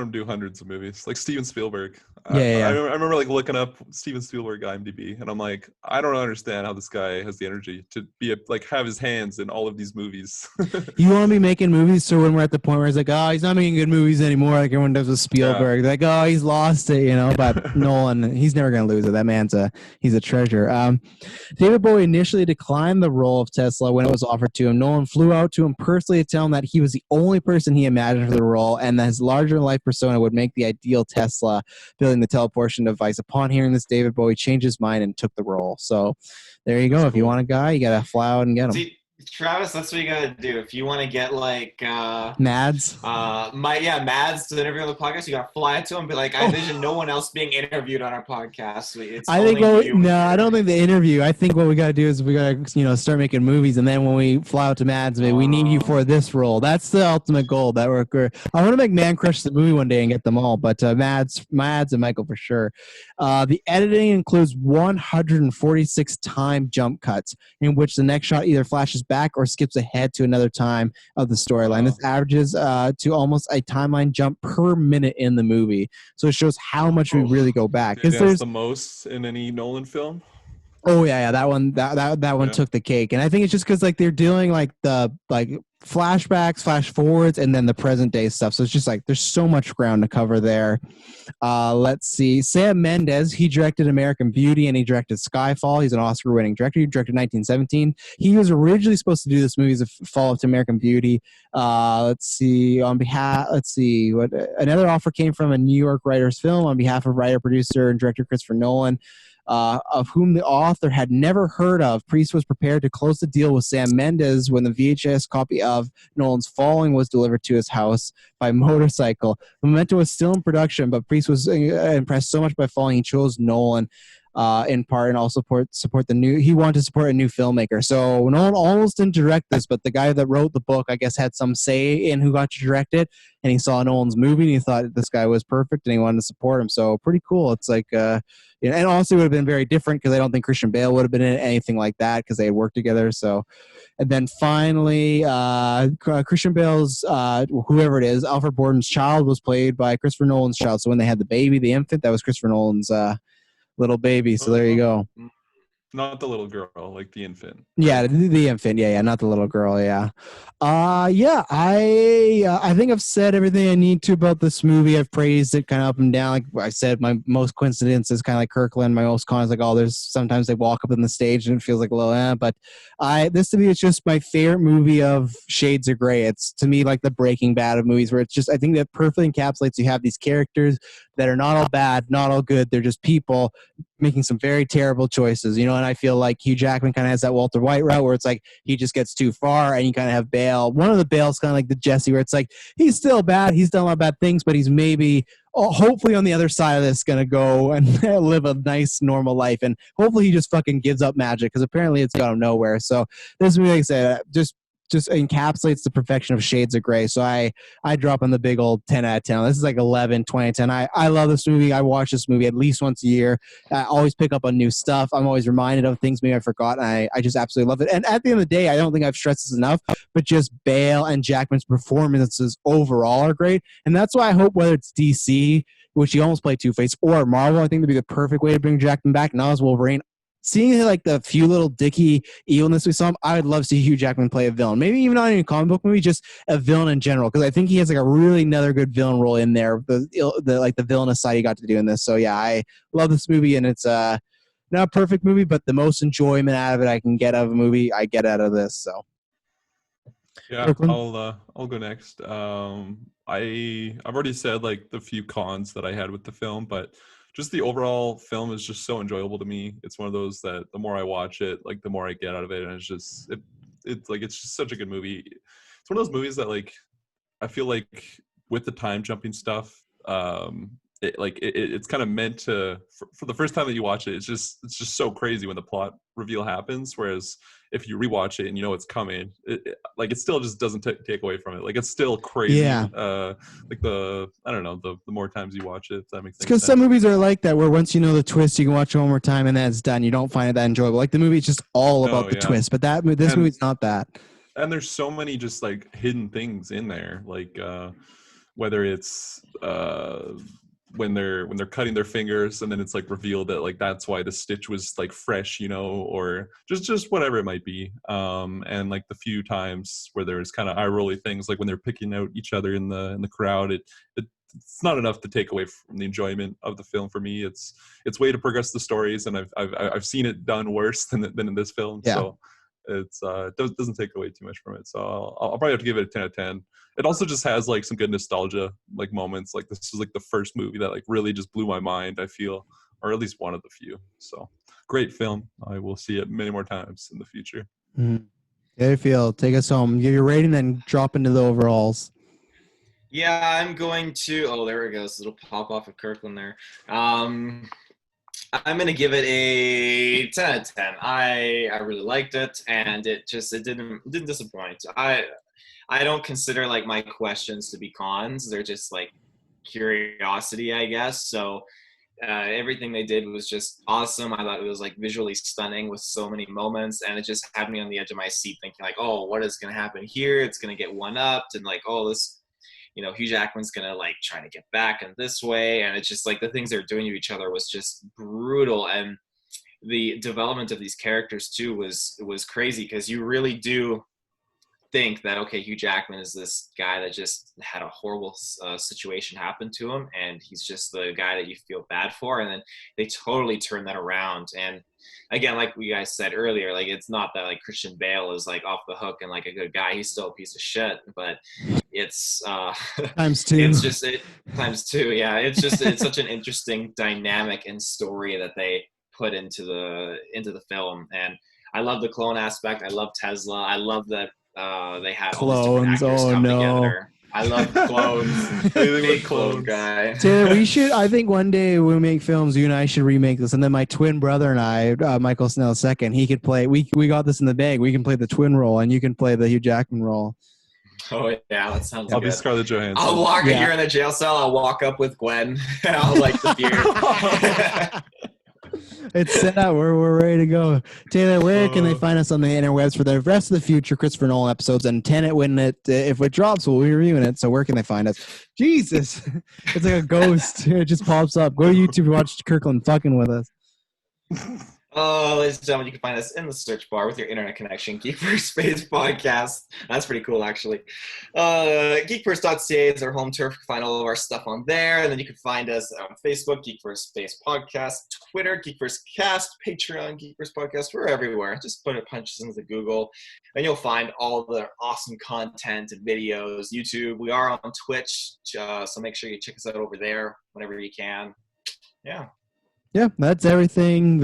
him to do hundreds of movies like Steven Spielberg. Yeah. I remember like looking up Steven Spielberg IMDb, and I'm like, I don't understand how this guy has the energy to be have his hands in all of these movies. You want to be making movies, so when we're at the point where it's like, oh, he's not making good movies anymore, like everyone does with Spielberg, like, oh, he's lost it, But Nolan, he's never gonna lose it. That man's he's a treasure. David Bowie initially declined the role of Tesla when it was offered to him. Nolan flew out to him personally to tell him that he was the only person he imagined for the role, and that his larger-than-life persona would make the ideal Tesla, building the teleportation device. Upon hearing this, David Bowie changed his mind and took the role. So there you go. That's if you want a guy, you gotta fly out and get him. See, Travis, that's what you gotta do. If you want to get like Mads, Mads to interview on the podcast, you gotta fly to him. But like, I envision no one else being interviewed on our podcast. I don't think the interview. I think what we gotta do is we gotta start making movies, and then when we fly out to Mads, we need you for this role. That's the ultimate goal. I want to make Man Crush the movie one day and get them all, but Mads and Michael for sure. The editing includes 146 time jump cuts in which the next shot either flashes back or skips ahead to another time of the storyline. This averages to almost a timeline jump per minute in the movie. So it shows how much we really go back. That's the most in any Nolan film? Oh yeah, that one Yeah. took the cake, and I think it's just because like they're doing like the like flashbacks, flash forwards, and then the present day stuff. So it's just like there's so much ground to cover there. Let's see. Sam Mendes, he directed American Beauty and he directed Skyfall. He's an Oscar-winning director. He directed 1917. He was originally supposed to do this movie as a follow-up to American Beauty. Let's see. Let's see. What another offer came from a New York writer's film on behalf of writer, producer, and director Christopher Nolan. Of whom the author had never heard of. Priest was prepared to close the deal with Sam Mendes when the VHS copy of Nolan's Falling was delivered to his house by motorcycle. Memento was still in production, but Priest was impressed so much by Falling, he chose Nolan in part, and also support the new. He wanted to support a new filmmaker. So Nolan almost didn't direct this, but the guy that wrote the book, I guess, had some say in who got to direct it. And he saw Nolan's movie, and he thought this guy was perfect, and he wanted to support him. So pretty cool. It's like, and also it would have been very different because I don't think Christian Bale would have been in anything like that because they had worked together. So. And then finally, Christian Bale's, whoever it is, Alfred Borden's child was played by Christopher Nolan's child. So when they had the baby, the infant, that was Christopher Nolan's little baby. So there you go. Not the little girl, like the infant. Yeah, Right? the infant. Yeah, not the little girl. Yeah. Yeah. I think I've said everything I need to about this movie. I've praised it kind of up and down. Like I said, my most coincidence is kind of like Kirkland. My most con is like, oh, there's sometimes they walk up on the stage and it feels like a little, but this to me is just my favorite movie of Shades of Grey. It's to me like the Breaking Bad of movies, where it's just I think that perfectly encapsulates. You have these characters that are not all bad, not all good. They're just people making some very terrible choices, and I feel like Hugh Jackman kind of has that Walter White route where it's like he just gets too far, and you kind of have Bale. One of the Bale's kind of like the Jesse, where it's like he's still bad, he's done a lot of bad things, but he's maybe, hopefully on the other side of this, gonna go and live a nice normal life, and hopefully he just fucking gives up magic because apparently it's got him nowhere. So this movie, like I said, just encapsulates the perfection of Shades of Grey. So I drop on the big old 10 out of 10. This is like 11, 20 out of 10. I love this movie. I watch this movie at least once a year. I always pick up on new stuff. I'm always reminded of things maybe I forgot. And I just absolutely love it. And at the end of the day, I don't think I've stressed this enough, but just Bale and Jackman's performances overall are great. And that's why I hope, whether it's DC, which he almost played Two-Face, or Marvel, I think that'd be the perfect way to bring Jackman back, not as Wolverine. Seeing like the few little dicky evilness we saw him, I would love to see Hugh Jackman play a villain. Maybe even not in a comic book movie, just a villain in general, because I think he has like a really another good villain role in there. The villainous side he got to do in this. So yeah, I love this movie, and it's not a perfect movie, but the most enjoyment out of it I can get out of a movie, I get out of this. So Yeah, Kirkland? I'll go next. I've already said like the few cons that I had with the film, but just the overall film is just so enjoyable to me. It's one of those that the more I watch it, like the more I get out of it, and it's just such a good movie. It's one of those movies that like I feel like with the time jumping stuff, it's kind of meant to for the first time that you watch it, it's just so crazy when the plot reveal happens. Whereas if you rewatch it and you know it's coming, it still just doesn't take away from it. Like it's still crazy. Yeah. I don't know, the more times you watch it, if that makes It's any because some sense. movies are like that, where once you know the twist, you can watch it one more time and then it's done. You don't find it that enjoyable. Like the movie is just all about No, the yeah. twist, but this movie's not that. And there's so many just like hidden things in there, like whether it's when they're cutting their fingers and then it's like revealed that like that's why the stitch was like fresh, or just whatever it might be. And like the few times where there's kind of eye rolly things, like when they're picking out each other in the crowd, it's not enough to take away from the enjoyment of the film for me. It's way to progress the stories, and I've seen it done worse than in this film. Yeah. So it's doesn't take away too much from it. So I'll probably have to give it a 10 out of 10. It also just has like some good nostalgia like moments. Like this was like the first movie that like really just blew my mind, I feel, or at least one of the few. So great film. I will see it many more times in the future. Mm-hmm. How do you feel? Take us home. Give your rating, then drop into the overalls. Yeah, I'm going to. Oh, there it goes. Little pop off of Kirkland there. I'm going to give it a 10 out of 10. I really liked it, and it didn't disappoint. I don't consider like my questions to be cons. They're just like curiosity, I guess. So everything they did was just awesome. I thought it was like visually stunning with so many moments, and it just had me on the edge of my seat thinking like, oh, what is going to happen here? It's going to get one-upped, and like, oh, this, Hugh Jackman's going to like try to get back in this way. And it's just like the things they're doing to each other was just brutal. And the development of these characters too was crazy, because you really do think that, okay, Hugh Jackman is this guy that just had a horrible situation happen to him, and he's just the guy that you feel bad for, and then they totally turn that around. And again, like we guys said earlier, like it's not that like Christian Bale is like off the hook and like a good guy. He's still a piece of shit, but it's times two. It's just times two. Yeah, it's such an interesting dynamic and story that they put into the film. And I love the clone aspect. I love Tesla. I love that they had all these different Clones. actors Oh come no. together. I love clones. Big clone guy. Taylor, I think one day when we make films, you and I should remake this. And then my twin brother and I, Michael Snell second, he could play, we got this in the bag. We can play the twin role and you can play the Hugh Jackman role. Oh yeah, that sounds good. I'll be Scarlett Johansson. I'll walk, you're in a jail cell, I'll walk up with Gwen. I'll like the beard. It's set up. We're ready to go. Taylor, where can they find us on the interwebs for the rest of the future Christopher Nolan episodes? And Tenet, when if it drops, we'll be reviewing it. So where can they find us? Jesus, it's like a ghost. It just pops up. Go to YouTube and watch Kirklin fucking with us. Ladies and gentlemen, you can find us in the search bar with your internet connection, Geekverse Space Podcast. That's pretty cool, actually. Geekverse.ca is our home turf. You can find all of our stuff on there. And then you can find us on Facebook, Geekverse Space Podcast, Twitter, Geekverse Cast, Patreon, Geekverse Podcast. We're everywhere. Just punch us into Google, and you'll find all the awesome content and videos. YouTube. We are on Twitch, so make sure you check us out over there whenever you can. Yeah. Yeah, that's everything.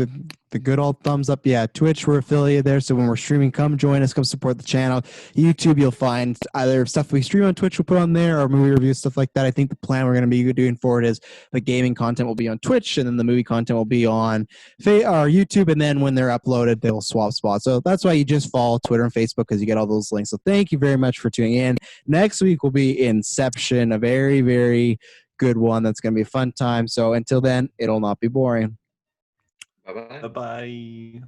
The good old thumbs up. Yeah, Twitch, we're affiliated there. So when we're streaming, come join us. Come support the channel. YouTube, you'll find either stuff we stream on Twitch we'll put on there or movie reviews, stuff like that. I think the plan we're going to be doing forward is the gaming content will be on Twitch and then the movie content will be on YouTube. And then when they're uploaded, they'll swap spots. So that's why you just follow Twitter and Facebook, because you get all those links. So thank you very much for tuning in. Next week will be Inception, a very, very good one. That's going to be a fun time. So until then, it'll not be boring. Bye-bye. Bye-bye.